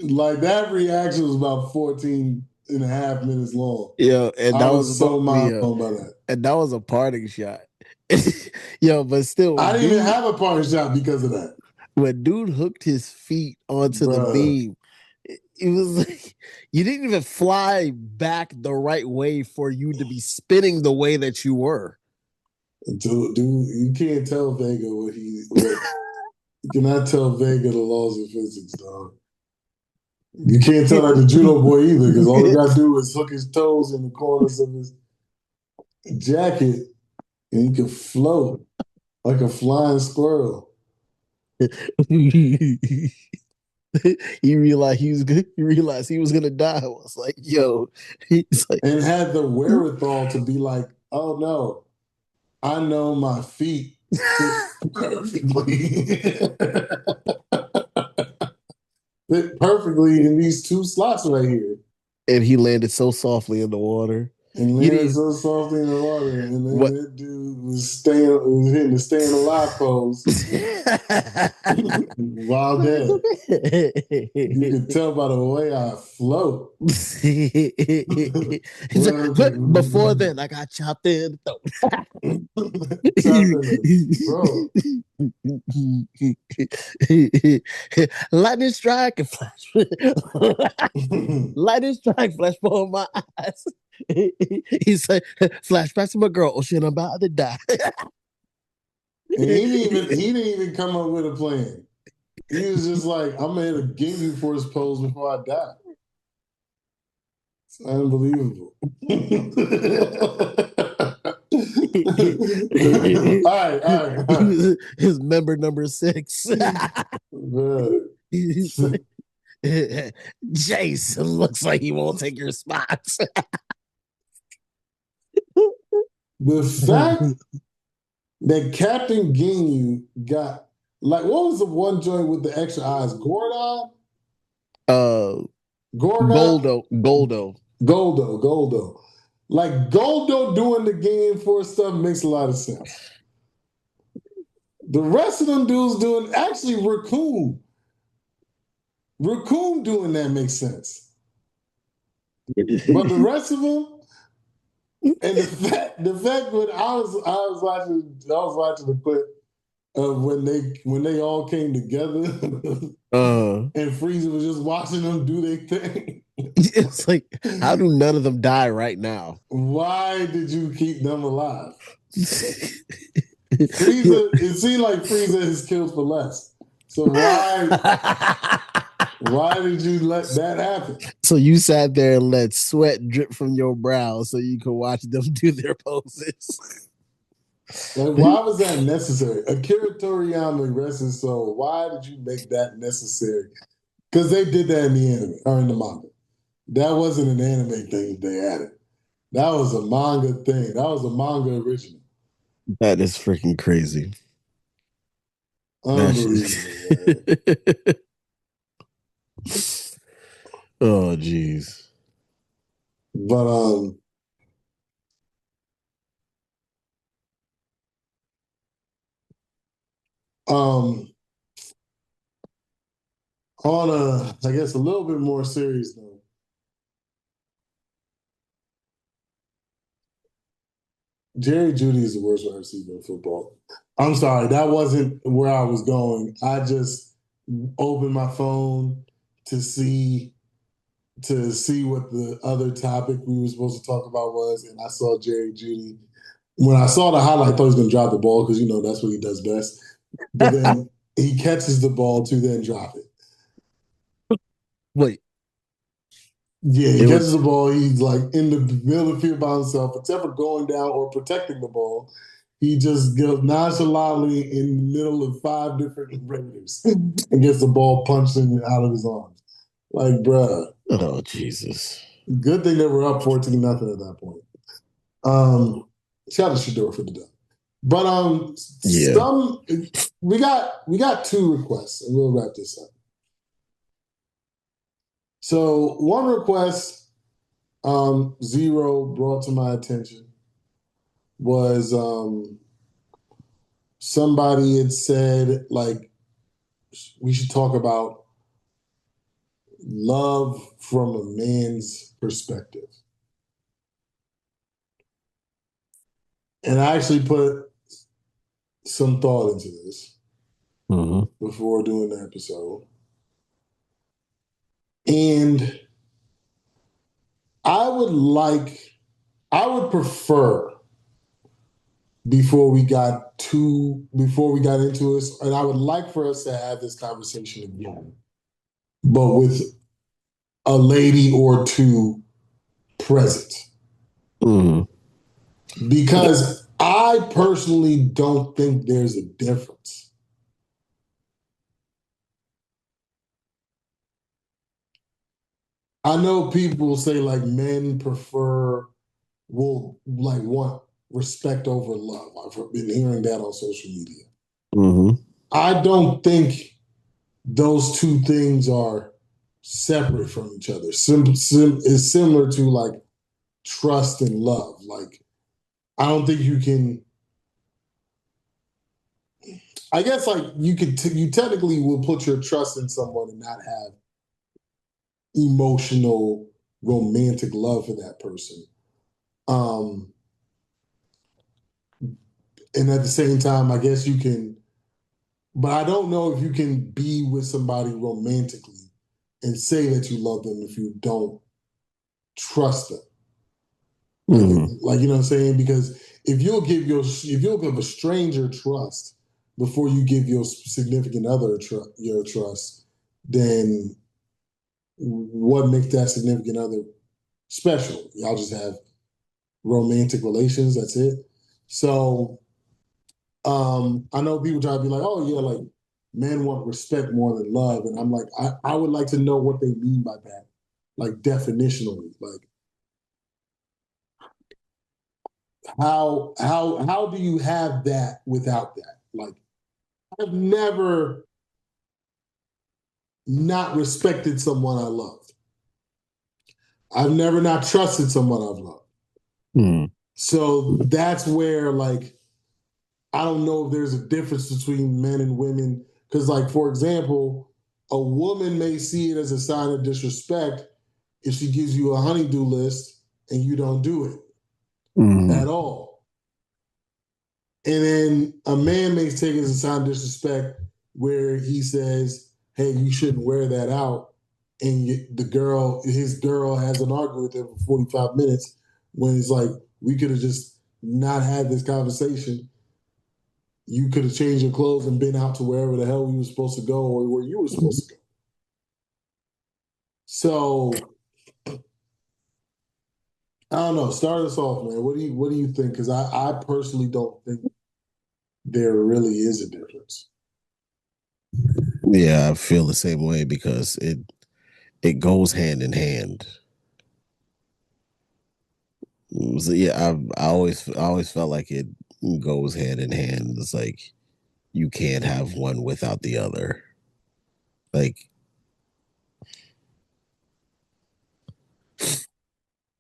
Like that reaction was about 14 and a half minutes long. Yeah, and I that was so mind blown blown by that. And that was a parting shot. Yo, but still, I didn't even have a parting shot because of that. When dude hooked his feet onto the beam, it was like you didn't even fly back the right way for you to be spinning the way that you were. Dude, you can't tell Vega what you cannot tell Vega the laws of physics, dog. You can't tell that the Judo Boy either, because all he got to do is hook his toes in the corners of his jacket and he can float like a flying squirrel. He realized he was good. He realized he was gonna die. I was like, yo, he's like, and had the wherewithal to be like, oh no, I know my feet fit perfectly. Fit perfectly in these two slots right here. And he landed so softly in the water. And landed so softly in the water. And then that dude was hitting the staying alive pose while dead. You can tell by the way I float. But before then, I got chopped in the throat. Lightning strike and flash. Lightning strike, flash before my eyes. He said, flashbacks to my girl. Oh shit, I'm about to die. And he didn't even come up with a plan. He was just like, I'm gonna hit a Ginyu Force pose before I die. It's unbelievable. all right. His member number 6. He's like, Jason looks like he won't take your spots. The fact that Captain Ginyu got, like, what was the one joint with the extra eyes? Gordon? Goldo. Like, Goldo doing the Ginyu Force stuff makes a lot of sense. The rest of them dudes doing, actually, Raccoon doing that makes sense. But the rest of them, and the fact when I was watching the clip of when they all came together and Frieza was just watching them do their thing. It's like, how do none of them die right now? Why did you keep them alive? Frieza, it seemed like Frieza is killed for less. So why did you let that happen? So you sat there and let sweat drip from your brow so you could watch them do their poses. Like, why was that necessary? Akira Toriyama, rest his soul. Why did you make that necessary? Because they did that in the anime or in the manga. That wasn't an anime thing they added. That was a manga thing. That was a manga original. That is freaking crazy. Unbelievable. Oh, jeez. But um, on I guess a little bit more serious note, Jerry Judy is the worst wide receiver in football. I'm sorry, that wasn't where I was going. I just opened my phone to see what the other topic we were supposed to talk about was, and I saw Jerry Judy. When I saw the highlight, I thought he was going to drop the ball because that's what he does best. But then he catches the ball to then drop it. Wait, Yeah, he it catches was. the ball. He's like in the middle of the field by himself, except for going down or protecting the ball. He just goes nonchalantly in the middle of five different Raiders and gets the ball punched in out of his arms. Like, bruh, Oh, Jesus. good thing they were up 14-0 at that point. Um, Shout out to Shador for the dub. But Yeah. some we got two requests, and we'll wrap this up. So one request, Zero brought to my attention was somebody had said like we should talk about love from a man's perspective. And I actually put some thought into this Hmm. before doing the episode. And I would I would prefer before we got into this, and I would like for us to have this conversation again, but with a lady or two present. Hmm. Because I personally don't think there's a difference. I know people say like men will like want respect over love. I've been hearing that on social media. Hmm. I don't think those two things are separate from each other. It's similar to like trust and love. Like I don't think you can. I guess like you technically will put your trust in someone and not have emotional, romantic love for that person. Um, and at the same time, I guess you can, but I don't know if you can be with somebody romantically and say that you love them if you don't trust them. Hmm. Like you know what I'm saying? Because if you'll give a stranger trust before you give your significant other your trust, then what makes that significant other special? Y'all just have romantic relations. That's it. So I know people try to be like, oh yeah, like men want respect more than love, and I'm like, I would like to know what they mean by that, like definitionally, like how do you have that without that? Like I've never not respected someone I loved. I've never not trusted someone I've loved. Hmm. So that's where like I don't know if there's a difference between men and women. Because, like, for example, a woman may see it as a sign of disrespect if she gives you a honeydew list and you don't do it Hmm. at all. And then a man may take it as a sign of disrespect where he says, hey, you shouldn't wear that out. And his girl has an argument with him for 45 minutes when it's like, we could have just not had this conversation. You could have changed your clothes and been out to wherever the hell you were supposed to go or where you were supposed to go. So I don't know. Start us off, man. What do you think? Because I personally don't think there really is a difference. Yeah, I feel the same way because it goes hand in hand. So yeah, I always felt like it goes hand in hand. It's like you can't have one without the other. Like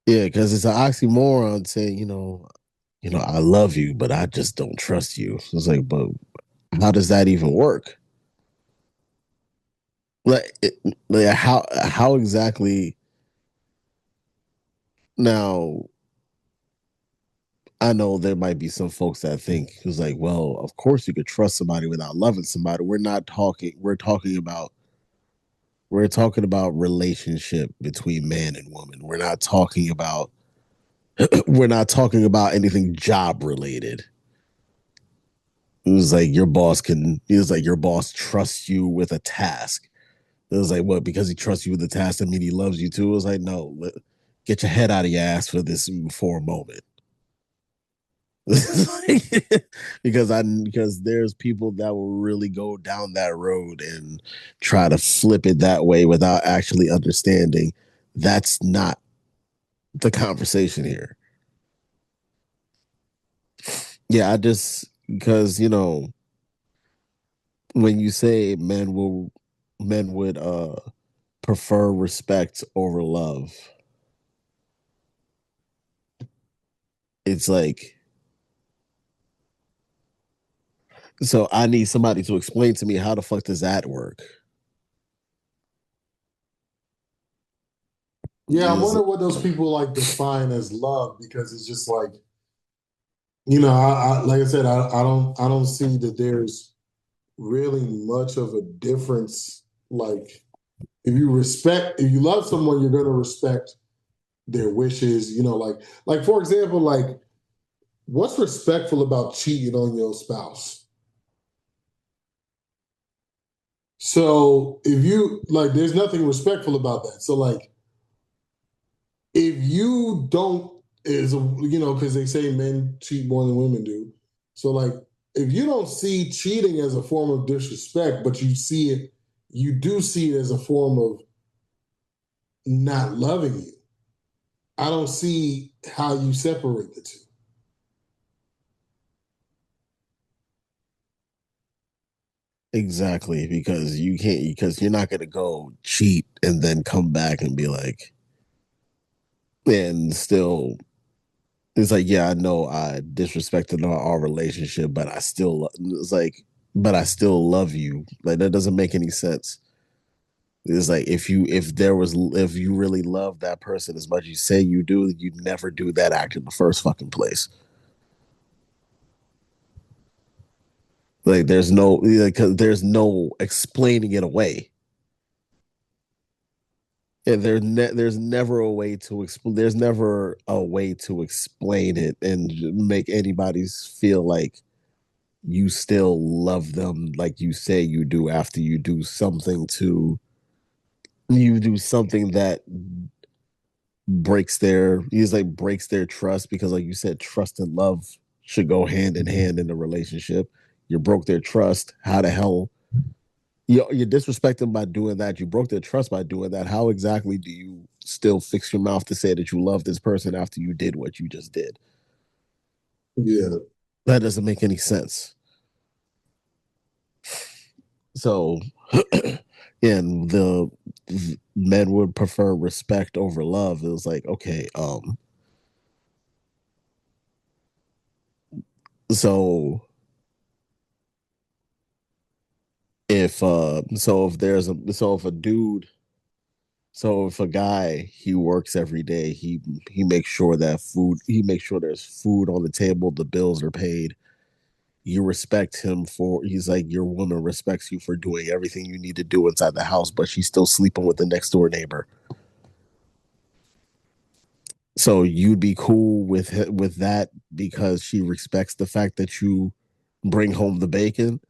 Yeah, because it's an oxymoron saying, I love you, but I just don't trust you. It's like, but how does that even work? Like, how exactly now? I know there might be some folks that think it's like, well, of course you could trust somebody without loving somebody. We're not talking. We're talking about relationship between man and woman. We're not talking about anything job related. It was like your boss trusts you with a task. It was like, what, because he trusts you with the task, that mean he loves you too? It was like, no, get your head out of your ass for a moment. Because there's people that will really go down that road and try to flip it that way without actually understanding that's not the conversation here. Yeah, I just because when you say men would prefer respect over love, it's like, so I need somebody to explain to me how the fuck does that work? Yeah, I Is wonder what those people like define as love because it's just like, like I said, I don't see that there's really much of a difference. Like, if you love someone, you're gonna respect their wishes. Like for example, like what's respectful about cheating on your spouse? So if you like, there's nothing respectful about that. So like, if you don't, because they say men cheat more than women do. So like, if you don't see cheating as a form of disrespect, but you do see it as a form of not loving you. I don't see how you separate the two. exactly because you can't because you're not gonna go cheat and then come back and be like and still it's like, yeah, I know I disrespected our relationship, but I still love you. Like that doesn't make any sense. It's like if you really love that person as much as you say you do, you'd never do that act in the first fucking place. Like there's no explaining it away. And there's never a way to explain. There's never a way to explain it and make anybody feel like you still love them like you say you do after you do something that breaks their trust because like you said, trust and love should go hand in hand in a relationship. You broke their trust. How the hell you're disrespecting by doing that? You broke their trust by doing that. How exactly do you still fix your mouth to say that you love this person after you did what you just did? Yeah. That doesn't make any sense. So, and the men would prefer respect over love. It was like, okay, so if a dude so if a guy he works every day, he makes sure there's food on the table, the bills are paid. You respect him for he's like your woman respects you for doing everything you need to do inside the house, but she's still sleeping with the next door neighbor. So you'd be cool with that because she respects the fact that you bring home the bacon.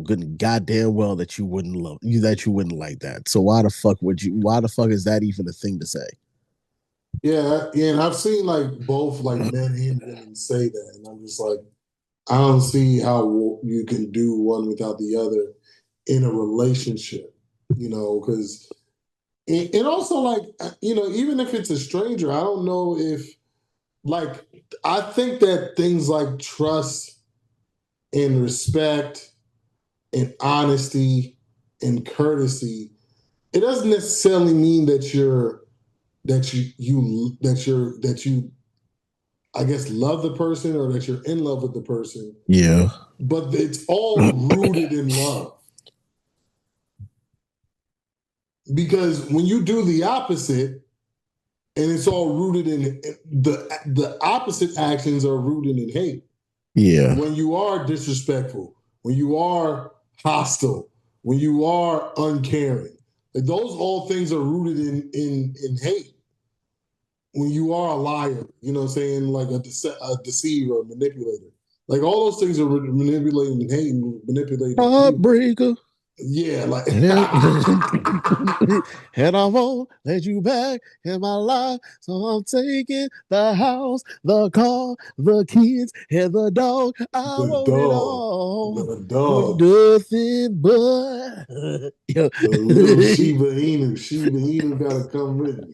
Good goddamn well that you wouldn't like that. So why the fuck is that even a thing to say? Yeah, and I've seen like both like men and women say that, and I'm just like, I don't see how you can do one without the other in a relationship, because and also like even if it's a stranger, I don't know if like I think that things like trust and respect and honesty and courtesy, it doesn't necessarily mean that you're that you I guess love the person or that you're in love with the person, Yeah. but it's all rooted in love. Because when you do the opposite, and it's all rooted in the opposite actions are rooted in hate. Yeah. When you are disrespectful, when you are hostile, when you are uncaring, like those all things are rooted in hate. When you are a liar, you know what I'm saying, like a deceiver, a manipulator. Like all those things are manipulating and hate and manipulating evil. Heartbreaker. Yeah, like And, and I won't let you back in my life. So I'm taking the house, the car, the kids, and the dog. I the want it dog, all the for dog, nothing but the little Shiba Inu gotta come with me.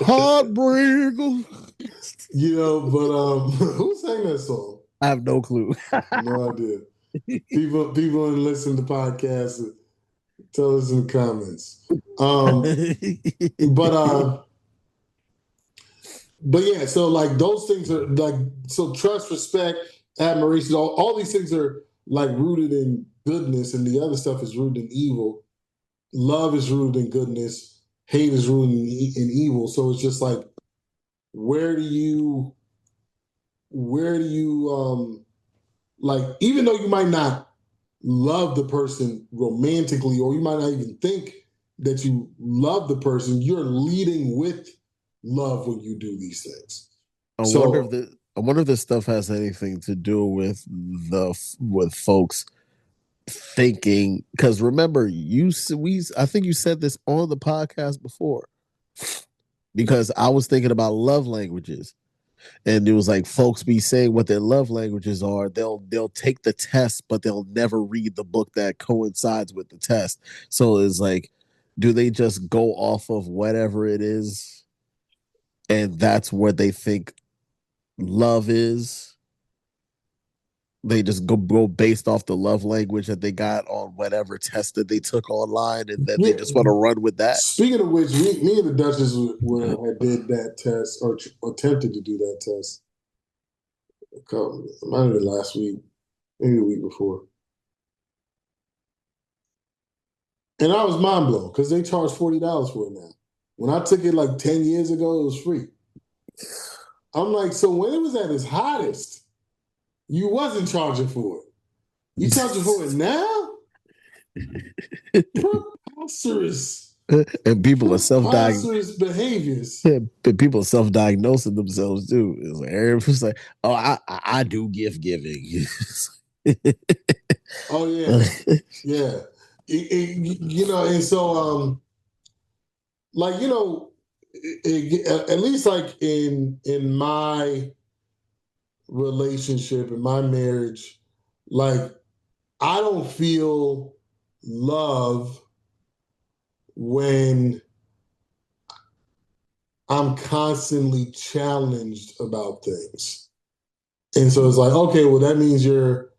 heartbreaker. But who sang that song? I have no clue. No idea. People who listen to podcasts, tell us in the comments. But but yeah, so like those things are like so trust, respect, admiration, all these things are like rooted in goodness, and the other stuff is rooted in evil. Love is rooted in goodness, hate is rooted in evil. So it's just like where do you where do you like even though you might not love the person romantically, or you might not even think that you love the person, you're leading with love when you do these things. So I wonder if this stuff has anything to do with with folks thinking, because remember I think you said this on the podcast before, because I was thinking about love languages, and it was like folks be saying what their love languages are. They'll take the test, but they'll never read the book that coincides with the test. So it's like, do they just go off of whatever it is, and that's what they think love is? They just go based off the love language that they got on whatever test that they took online, and then they yeah. just want to run with that. Speaking of which, me and the Duchess had did that test or attempted to do that test. It might have been last week, maybe the week before, and I was mind blown because they charge $40 for it now. When I took it like 10 years ago, it was free. I'm like, so when it was at its hottest, you wasn't charging for it. You charging for it now? Preposterous, And people are preposterous behaviors. people are self-diagnosing themselves too. It's like everybody's like, oh, I do gift giving. Oh yeah, yeah. And so like at least like in my relationship, in my marriage, like I don't feel love when I'm constantly challenged about things. And so it's like, okay, well, that means that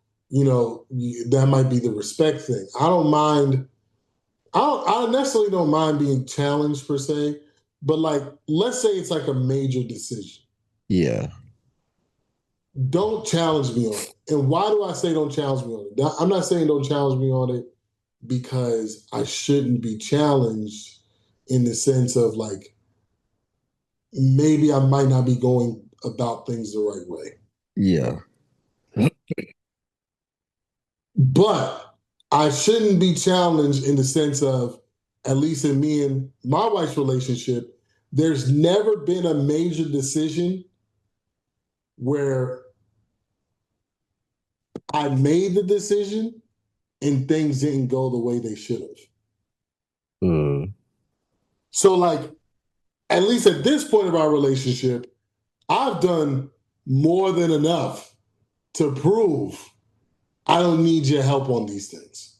might be the respect thing. I necessarily don't mind being challenged per se, but like, let's say it's like a major decision. Yeah. Don't challenge me on it. And why do I say don't challenge me on it? I'm not saying don't challenge me on it because I shouldn't be challenged in the sense of like, maybe I might not be going about things the right way. Yeah. But I shouldn't be challenged in the sense of, at least in me and my wife's relationship, there's never been a major decision where I made the decision and things didn't go the way they should have. So, like, at least at this point of our relationship, I've done more than enough to prove I don't need your help on these things.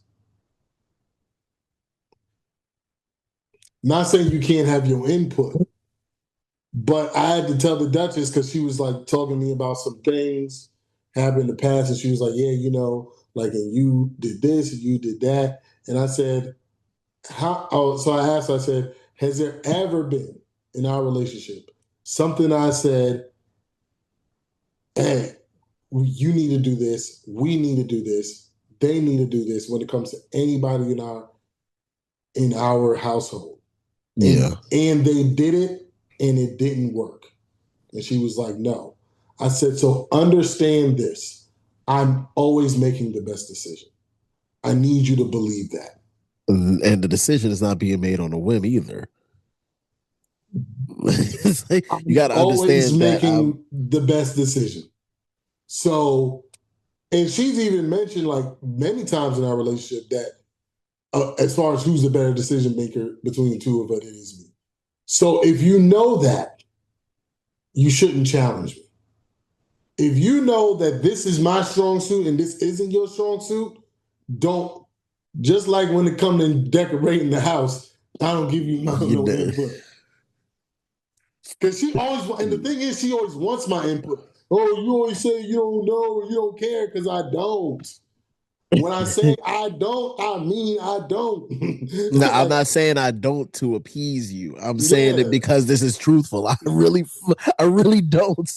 Not saying you can't have your input, but I had to tell the Duchess because she was like talking to me about some things happened in the past, and she was like, "Yeah, like, and you did this, and you did that," and I said, So I asked, I said, has there ever been in our relationship something I said, hey, you need to do this, we need to do this, they need to do this when it comes to anybody in our household. Yeah. And they did it and it didn't work. And she was like, no. I said, so understand this. I'm always making the best decision. I need you to believe that. And the decision is not being made on a whim either. It's like, you I'm got to always understand that making the best decision. So, and she's even mentioned like many times in our relationship that as far as who's the better decision maker between the two of us, it is me. So if you know that, you shouldn't challenge me. If you know that this is my strong suit and this isn't your strong suit, don't. Just like when it comes to decorating the house, I don't give you you no know, input. Because she always, and the thing is, she always wants my input. Oh, you always say you don't know or you don't care because I don't. When I say I don't, I mean I don't. no, I'm Like, not saying I don't to appease you. I'm saying it yeah, because this is truthful. I really don't.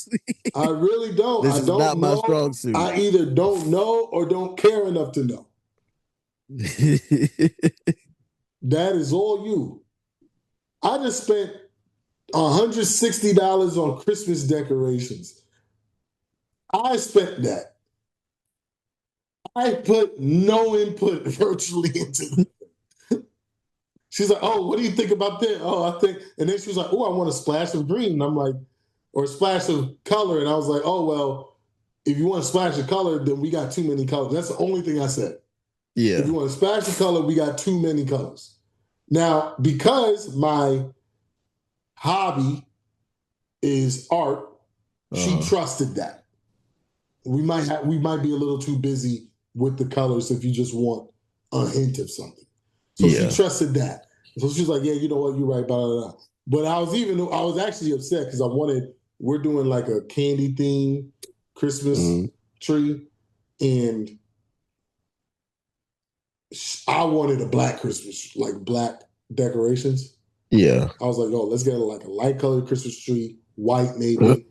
I really don't. This I is not don't my know. strong suit. I either don't know or don't care enough to know. That is all you. I just spent $160 on Christmas decorations. I spent that. I put no input virtually into it. She's like, oh, what do you think about that? Oh, I think, and then she was like, oh, I want a splash of green. And I'm like, or a splash of color. And I was like, oh, well, if you want a splash of color, then we got too many colors. That's the only thing I said. If Yeah. you want a splash of color, we got too many colors. Now, because my hobby is art, she Uh, trusted that. We might be a little too busy with the colors if you just want a hint of something. So she yeah. trusted that. So she was like, yeah, you know what, you're right, blah, blah, blah. But I was actually upset because we're doing like a candy theme Christmas Mhm. tree, and I wanted a black Christmas, like black decorations. Yeah. I was like, oh, let's get like a light colored Christmas tree, white maybe,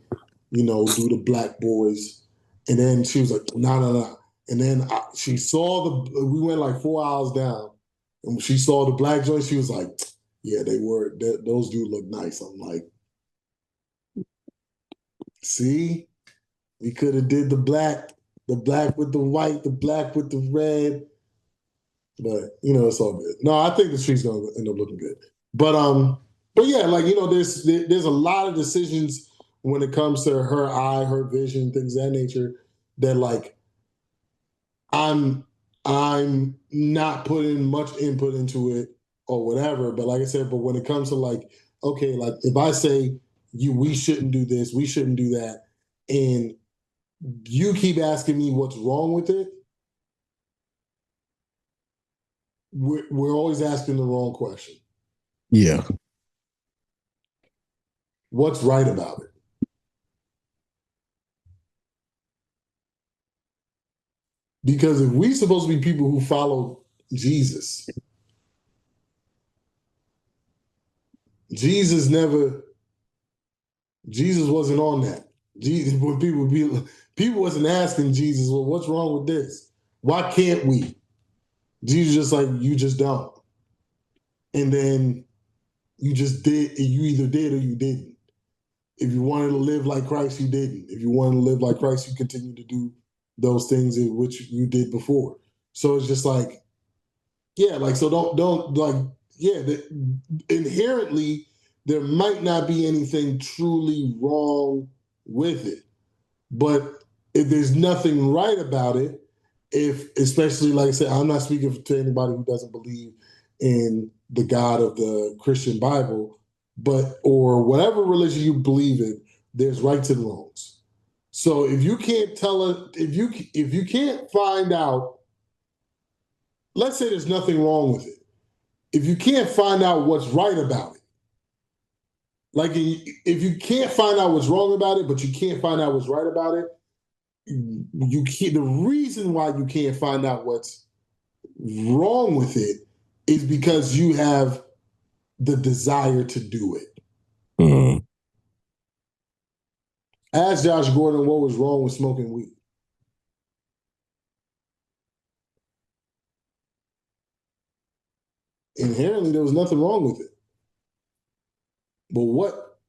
do the black boys. And then she was like, no, no, no. And then she saw we went like 4 hours down, and she saw the black joints. She was like, yeah, those do look nice. I'm like, see, we could have did the black with the white, the black with the red. But it's all good. No, I think the tree's gonna end up looking good. But yeah, like there's a lot of decisions when it comes to her eye, her vision, things of that nature, that like I'm I'm not putting much input into it or whatever. But like I said, but when it comes to like, okay, like if I say we shouldn't do this, we shouldn't do that, and you keep asking me what's wrong with it, we're always asking the wrong question. Yeah. What's right about it? Because if we supposed to be people who follow Jesus, Jesus never, Jesus wasn't on that. Jesus, when people wasn't asking Jesus, well, what's wrong with this? Why can't we? Jesus just like, you just don't. And then you just did, you either did or you didn't. If you wanted to live like Christ, you didn't. If you wanted to live like Christ, you continue to do those things in which you did before. So it's just like, yeah, like so don't like yeah. Inherently, there might not be anything truly wrong with it, but if there's nothing right about it, if especially like I said, I'm not speaking to anybody who doesn't believe in the God of the Christian Bible, but or whatever religion you believe in, there's rights and wrongs. So if you can't tell it, if you can't find out, let's say there's nothing wrong with it. If you can't find out what's right about it, like if you can't find out what's wrong about it, but you can't find out what's right about it, you can't. The reason why you can't find out what's wrong with it is because you have the desire to do it. Mm. Ask Josh Gordon what was wrong with smoking weed. Inherently, there was nothing wrong with it. But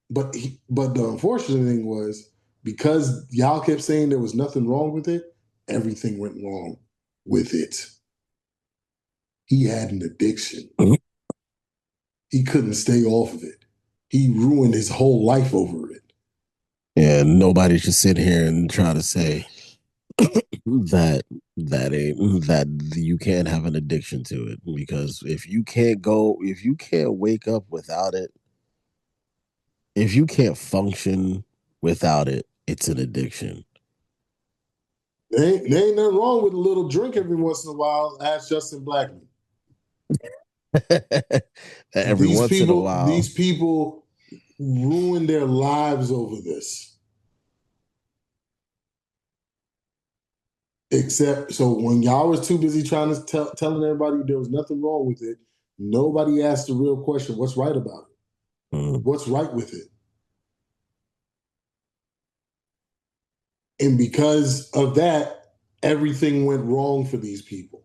but the unfortunate thing was because y'all kept saying there was nothing wrong with it, everything went wrong with it. He had an addiction. He couldn't stay off of it. He ruined his whole life over it. Yeah, nobody should sit here and try to say that that you can't have an addiction to it, because if you can't wake up without it, if you can't function without it, it's an addiction. There ain't nothing wrong with a little drink every once in a while. Ask Justin Blackman. Every once in a while. These people ruin their lives over this. Except, so when y'all was too busy trying to telling everybody there was nothing wrong with it, nobody asked the real question: what's right about it? Mm. What's right with it? And because of that, everything went wrong for these people.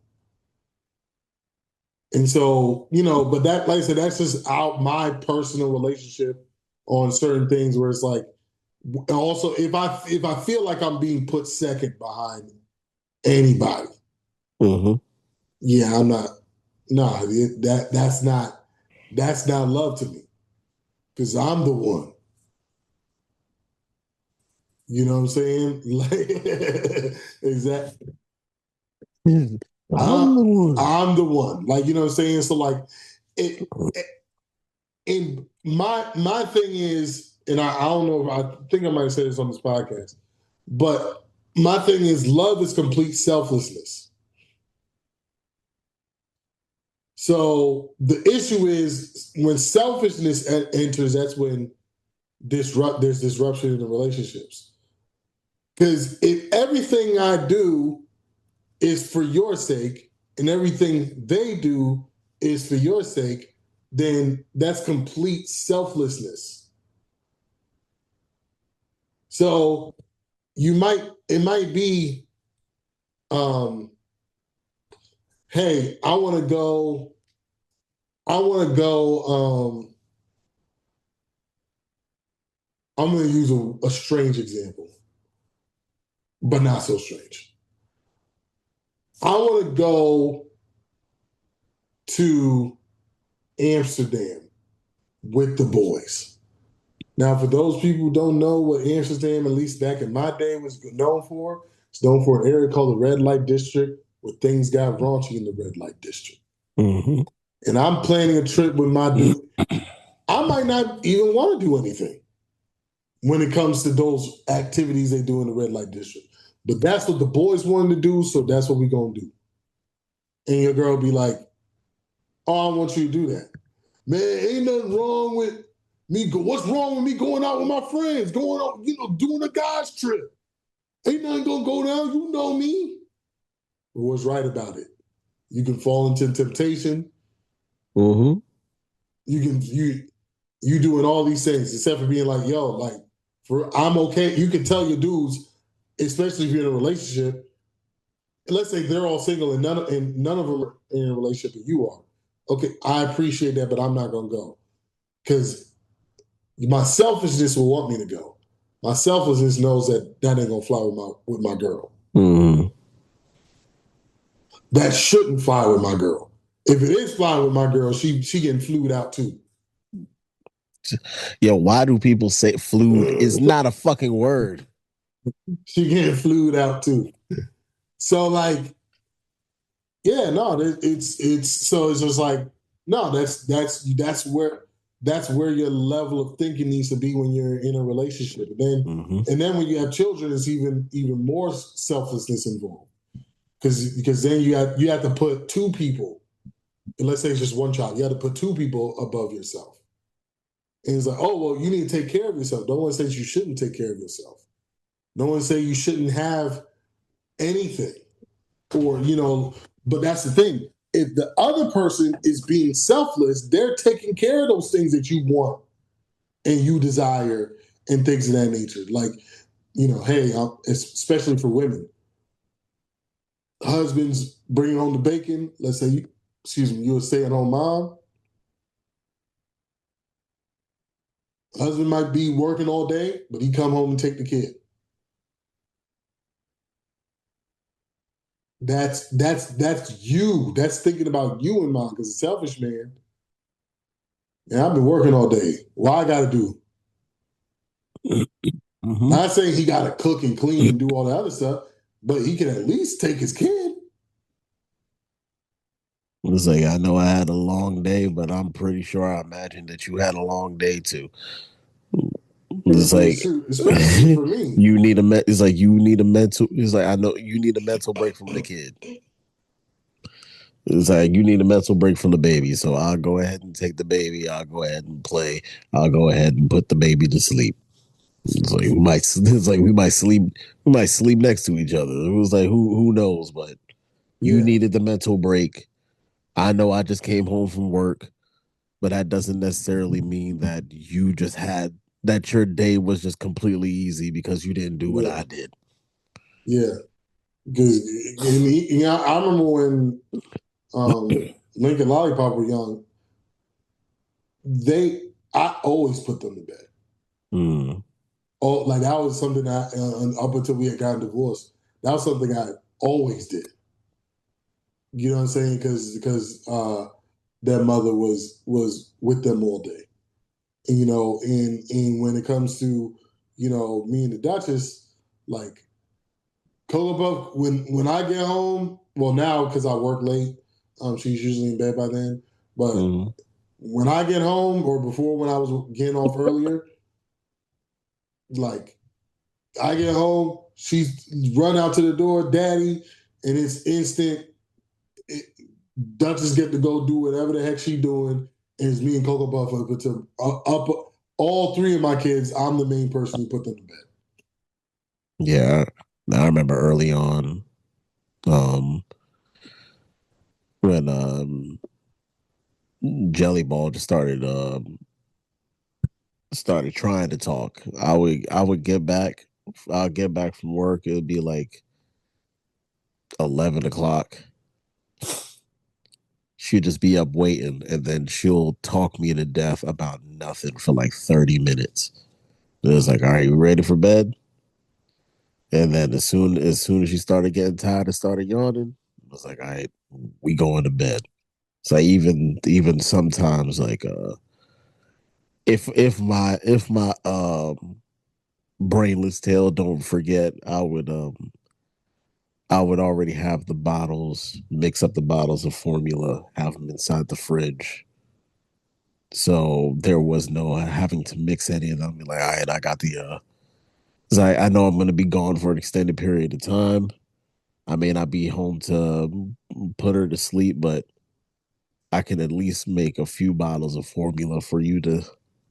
And so, but that, like I said, that's just out my personal relationship on certain things where it's like, also if I feel like I'm being put second behind anybody, Mm-hmm. yeah, I'm not. No, that's not love to me because I'm the one. You know what I'm saying? Like, exactly. I'm the one. I'm the one. Like, you know what I'm saying? So like, it. And my thing is, and I don't know if I think I might have said this on this podcast, but my thing is love is complete selflessness. So the issue is when selfishness enters, that's when there's disruption in the relationships. Because if everything I do is for your sake and everything they do is for your sake, then that's complete selflessness. So it might be, um, hey, I want to go, I'm going to use a strange example, but not so strange. I want to go to Amsterdam with the boys. Now, for those people who don't know what Amsterdam, at least back in my day, was known for, it's known for an area called the Red Light District, where things got raunchy in the Red Light District. Mm-hmm. And I'm planning a trip with my dude. I might not even want to do anything when it comes to those activities they do in the Red Light District. But that's what the boys wanted to do, so that's what we're going to do. And your girl be like, oh, I want you to do that. Man, ain't nothing wrong with me. What's wrong with me going out with my friends, going out, doing a guy's trip? Ain't nothing gonna go down. You know me. But what's right about it? You can fall into temptation. Mm-hmm. You doing all these things except for being like, yo, like I'm okay. You can tell your dudes, especially if you're in a relationship. And let's say they're all single and none of them are in a relationship and you are. Okay, I appreciate that, but I'm not gonna go because my selfishness will want me to go. My selfishness knows that ain't gonna fly with my girl. Mm-hmm. That shouldn't fly with my girl. If it is flying with my girl, she getting flued out too. Yo, why do people say flued is not a fucking word? She getting flued out too. So like, yeah, no, it's so it's just like, no, that's where your level of thinking needs to be when you're in a relationship. And then when you have children, it's even more selflessness involved. Because then you have to put two people, and let's say it's just one child, you have to put two people above yourself. And it's like, oh well, you need to take care of yourself. No one says you shouldn't take care of yourself. No one says you shouldn't have anything. Or, but that's the thing. if the other person is being selfless, they're taking care of those things that you want and you desire and things of that nature. Like, hey, especially for women, husbands bringing home the bacon. Let's say, excuse me, you're a stay-at-home mom. Husband might be working all day, but he come home and take the kid. That's you. That's thinking about you in mind. Because a selfish man, and I've been working all day. What I got to do? Mm-hmm. Not saying he got to cook and clean and do all the other stuff, but he can at least take his kid. It's like I know I had a long day, but I'm pretty sure I imagine that you had a long day too. It's like Especially for me. you need a it's like you need a mental. It's like I know you need a mental break from the kid. It's like you need a mental break from the baby. So I'll go ahead and take the baby. I'll go ahead and play. I'll go ahead and put the baby to sleep. It's like we might sleep. We might sleep next to each other. It was like who knows, but you Yeah, needed the mental break. I know I just came home from work, but that doesn't necessarily mean that you just had that your day was just completely easy because you didn't do what yeah, I did. yeah. Because I remember when Lincoln Lollipop were young, I always put them to bed. Mm. Oh, like that was something up until we had gotten divorced. That was something I always did. You know what I'm saying? Because their mother was with them all day. And, and when it comes to me and the Duchess, like Cocoa Puff, when I get home, well now because I work late, she's usually in bed by then. But Mm. when I get home or before when I was getting off earlier, like I get home, she's run out to the door, daddy, and it's instant. It, Duchess get to go do whatever the heck she doing, and it's me and Cocoa Puff up until up. All three of my kids, I'm the main person who put them to bed. Yeah, I remember early on um, when Jelly Ball just started trying to talk. I would get back. I'll get back from work. It would be like 11 o'clock. She'd just be up waiting, and then she'll talk me to death about nothing for like 30 minutes. It was like, all right, you ready for bed? And then as soon as she started getting tired and started yawning, I was like, all right, we going to bed. So even sometimes like if my brainless tail don't forget, I would already have the bottles, mix up the bottles of formula, have them inside the fridge. So there was no having to mix any of them. Be like, all right, I got the 'cause I know I'm gonna be gone for an extended period of time. I may not be home to put her to sleep, but I can at least make a few bottles of formula for you to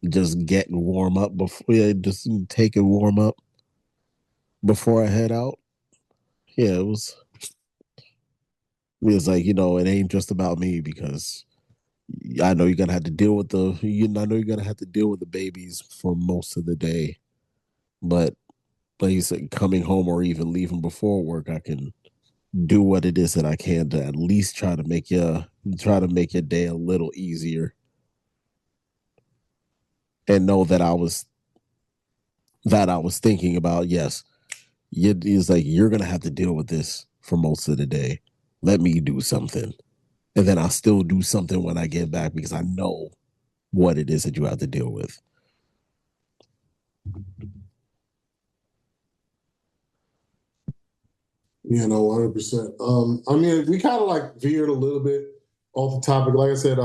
just get and warm up before, yeah, just take and warm up before I head out. Yeah, it was like, it ain't just about me because I know you're gonna have to deal with I know you're gonna have to deal with the babies for most of the day. But like you said, coming home or even leaving before work, I can do what it is that I can to at least try to make your day a little easier and know that I was thinking about, yes, it's like you're gonna have to deal with this for most of the day. Let me do something. And then I'll still do something when I get back because I know what it is that you have to deal with. You know, 100%. I mean, we kind of like veered a little bit off the topic. Like I said,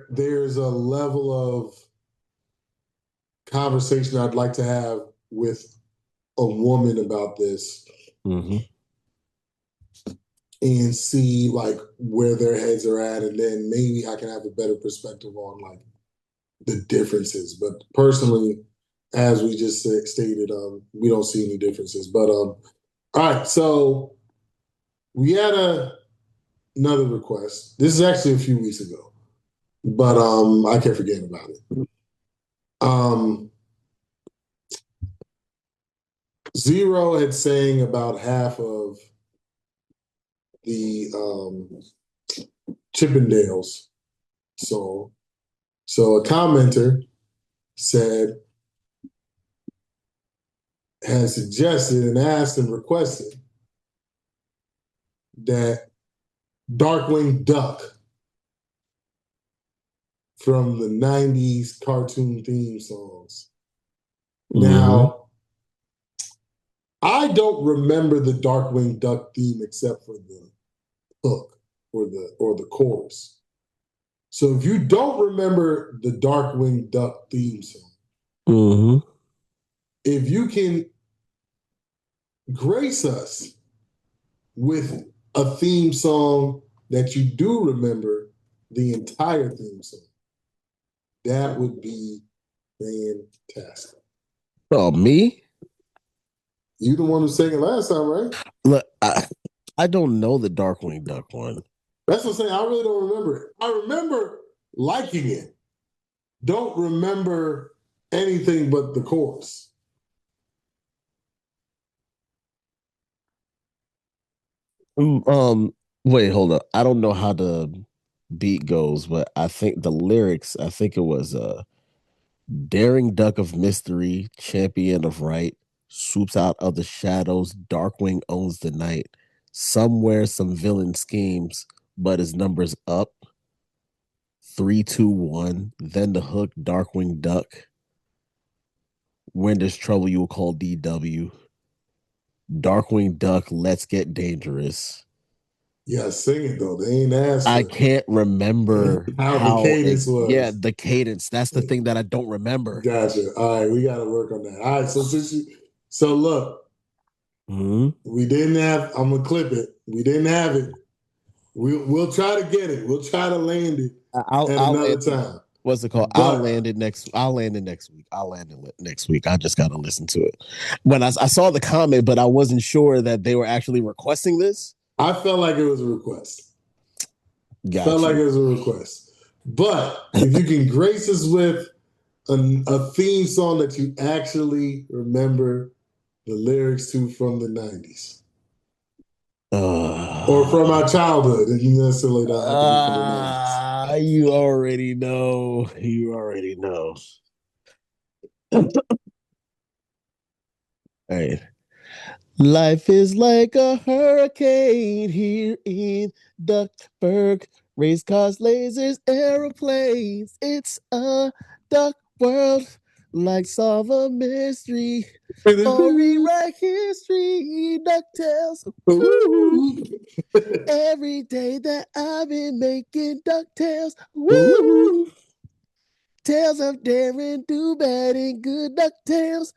there's a level of conversation I'd like to have with a woman about this Mm-hmm. and see like where their heads are at, and then maybe I can have a better perspective on like the differences. But personally, as we just stated, we don't see any differences. But all right, so we had another request. This is actually a few weeks ago, but I kept forgetting about it. Um, Zero had sang about half of the Chippendales song. So a commenter said, has suggested and asked and requested that Darkwing Duck from the 90s cartoon theme songs. Mm-hmm. Now, I don't remember the Darkwing Duck theme except for the hook or the chorus. So if you don't remember the Darkwing Duck theme song, Mm-hmm. if you can grace us with a theme song that you do remember the entire theme song, that would be fantastic. Oh, me? You the one who sang it last time, right? Look, I don't know the Darkwing Duck one. That's what I'm saying. I really don't remember it. I remember liking it. Don't remember anything but the chorus. Um, Wait, hold up. I don't know how the beat goes, but I think the lyrics, I think it was daring duck of mystery, champion of right, swoops out of the shadows, Darkwing owns the night. Somewhere some villain schemes, but his number's up. 3, 2, 1. Then the hook, Darkwing Duck. When there's trouble, you will call DW. Darkwing Duck, let's get dangerous. Yeah, sing it though. They ain't asked I for can't remember how the how cadence yeah, was. the cadence. That's the thing that I don't remember. Gotcha. All right, we got to work on that. All right, so so look, Mm-hmm. we didn't have. I'm gonna clip it. We didn't have it. We'll try to get it. We'll try to land it at I'll another land it. time. What's it called? But I'll land it next week. I'll land it next week. I just gotta listen to it. When I saw the comment, but I wasn't sure that they were actually requesting this. I felt like it was a request. Felt Got like you. it was a request. But if you can grace us with a theme song that you actually remember the lyrics to from the 90s or from our childhood, and you necessarily don't have to be from the 90s. You already know. You already know. Hey. Life is like a hurricane here in Duckburg. Race cars, lasers, aeroplanes. It's a duck world. Like solve a mystery or rewrite history. DuckTales. Woo! Every day that I've been making DuckTales. Woo! Tales of daring, do bad and good DuckTales.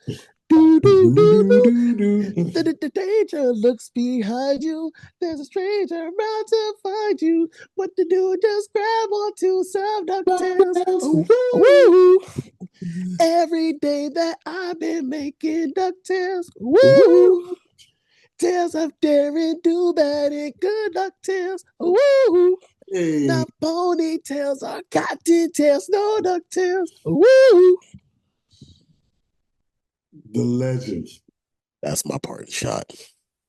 Do do do do. The danger looks behind you. There's a stranger about to find you. What to do? Just grab onto some DuckTales. Woo! Every day that I've been making DuckTales. Woo! Tales of daring, do bad and good DuckTales. Woo! Hey, Not ponytails or cottontails, no DuckTales. Woo! the legend. That's my part shot.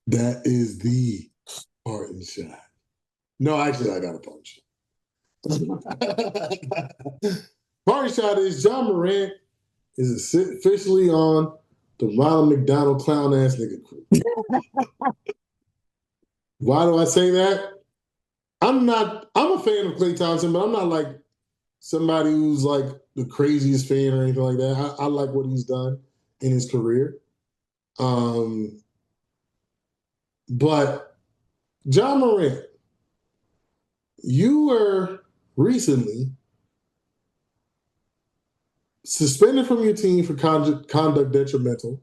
That is the Martin shot. No, actually, I got a punch. Party shot is John Morant is officially on the Ronald McDonald clown ass nigga crew. Why do I say that? I'm a fan of Klay Thompson, but I'm not like somebody who's like the craziest fan or anything like that. I like what he's done in his career. Um, but John Morant, you were recently suspended from your team for conduct detrimental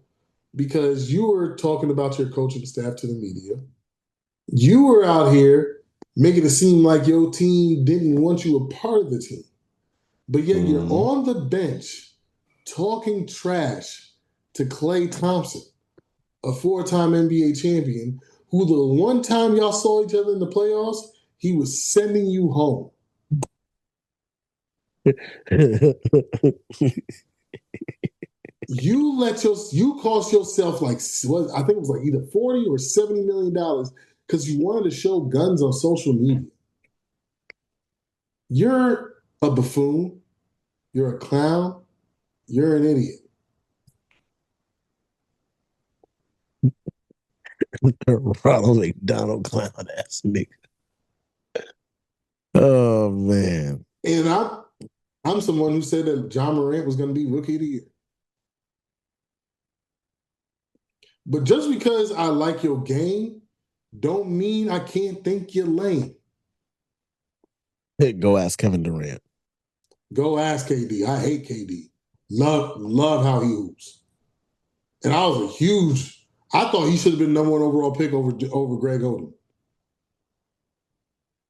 because you were talking about your coaching staff to the media. You were out here making it seem like your team didn't want you a part of the team, but yet you're on the bench talking trash to Klay Thompson, a four-time NBA champion, who the one time y'all saw each other in the playoffs, he was sending you home. You cost yourself like I think it was like either $40 or $70 million because you wanted to show guns on social media. You're a buffoon. You're a clown. You're an idiot. Ronald McDonald clown ass nigga. Oh man. And I'm someone who said that John Morant was going to be rookie of the year. But just because I like your game, don't mean I can't think you're lame. Go ask Kevin Durant. Go ask KD. I hate KD. Love how he hoops. And I thought he should have been number one overall pick over Greg Oden.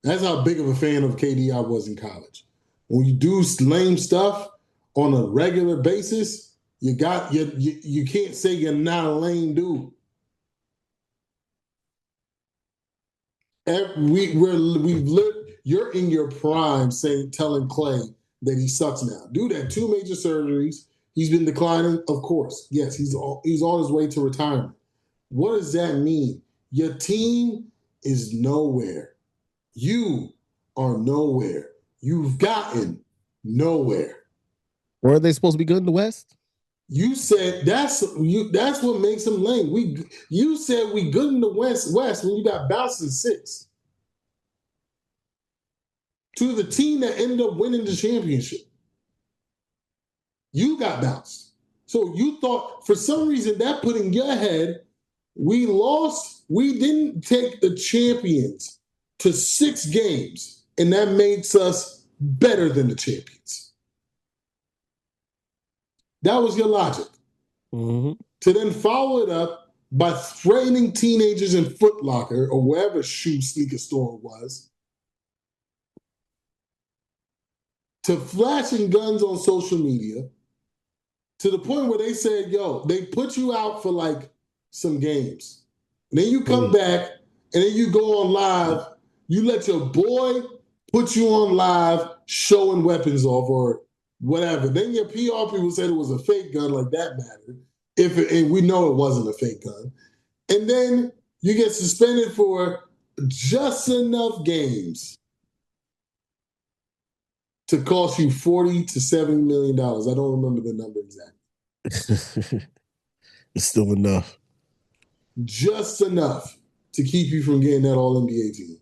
That's how big of a fan of KD I was in college. When you do lame stuff on a regular basis, you can't say you're not a lame dude. You're in your prime telling Clay that he sucks now. Dude had 2 major surgeries. He's been declining, of course. Yes, he's on his way to retirement. What does that mean? Your team is nowhere. You are nowhere. You've gotten nowhere. Or are they supposed to be good in the West? You said that's what makes them lame. You said we good in the West when you got bounced in 6 to the team that ended up winning the championship. You got bounced. So you thought for some reason that put in your head, we lost, we didn't take the champions to 6 games, and that makes us better than the champions. That was your logic. Mm-hmm. To then follow it up by threatening teenagers in Foot Locker or wherever shoe sneaker store it was, to flashing guns on social media, to the point where they said, yo, they put you out for like some games. And then you come back and then you go on live. You let your boy put you on live showing weapons off or whatever. Then your PR people said it was a fake gun, like that mattered. And we know it wasn't a fake gun. And then you get suspended for just enough games to cost you $40 to $70 million. I don't remember the number exactly. It's still enough. Just enough to keep you from getting that All NBA team.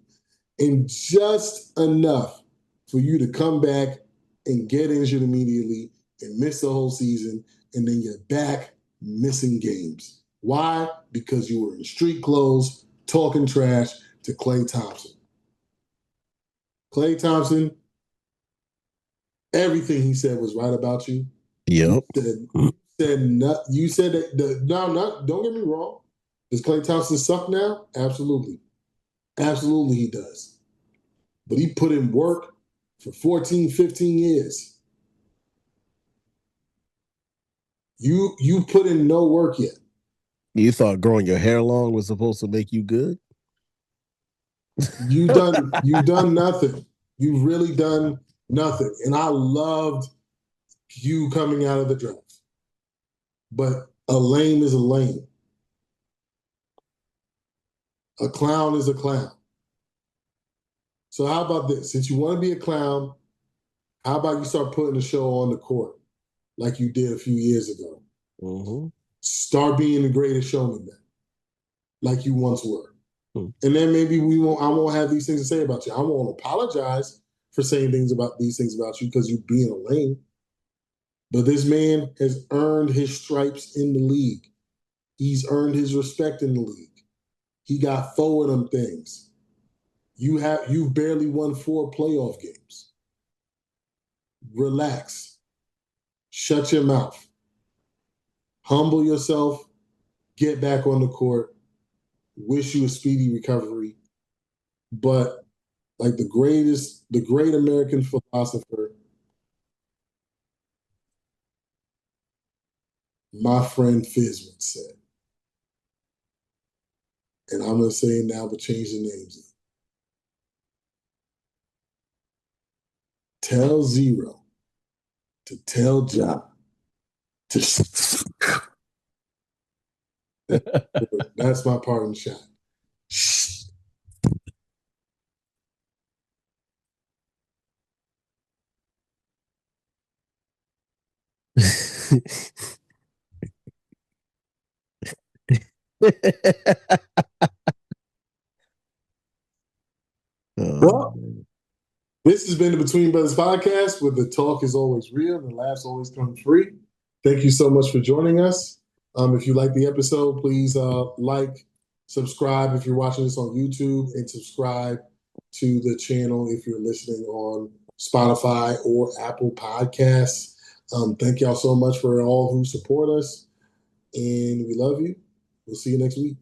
And just enough for you to come back and get injured immediately and miss the whole season. And then you're back missing games. Why? Because you were in street clothes talking trash to Klay Thompson. Klay Thompson, everything he said was right about you. Yep. You said that. Don't get me wrong. Does Klay Thompson suck now? Absolutely. Absolutely he does. But he put in work for 14, 15 years. You put in no work yet. You thought growing your hair long was supposed to make you good? You've done nothing. You've really done nothing. And I loved you coming out of the draft. But a lame is a lame. A clown is a clown. So how about this? Since you want to be a clown, how about you start putting the show on the court like you did a few years ago? Mm-hmm. Start being the greatest showman then, like you once were. Mm-hmm. And then maybe I won't have these things to say about you. I won't apologize for saying these things about you because you're being a lame. But this man has earned his stripes in the league. He's earned his respect in the league. He got 4 of them things. You've barely won 4 playoff games. Relax. Shut your mouth. Humble yourself. Get back on the court. Wish you a speedy recovery. But like the great American philosopher, my friend Fizz said, And I'm going to say now, but change the names. Tell Zero to tell John to. That's my parting shot. Well, this has been the Between Brothers podcast, where the talk is always real and the laughs always come free. Thank you so much for joining us. If you like the episode, please like, subscribe if you're watching this on YouTube, and subscribe to the channel if you're listening on Spotify or Apple Podcasts. Thank y'all so much for all who support us, and we love you. We'll see you next week.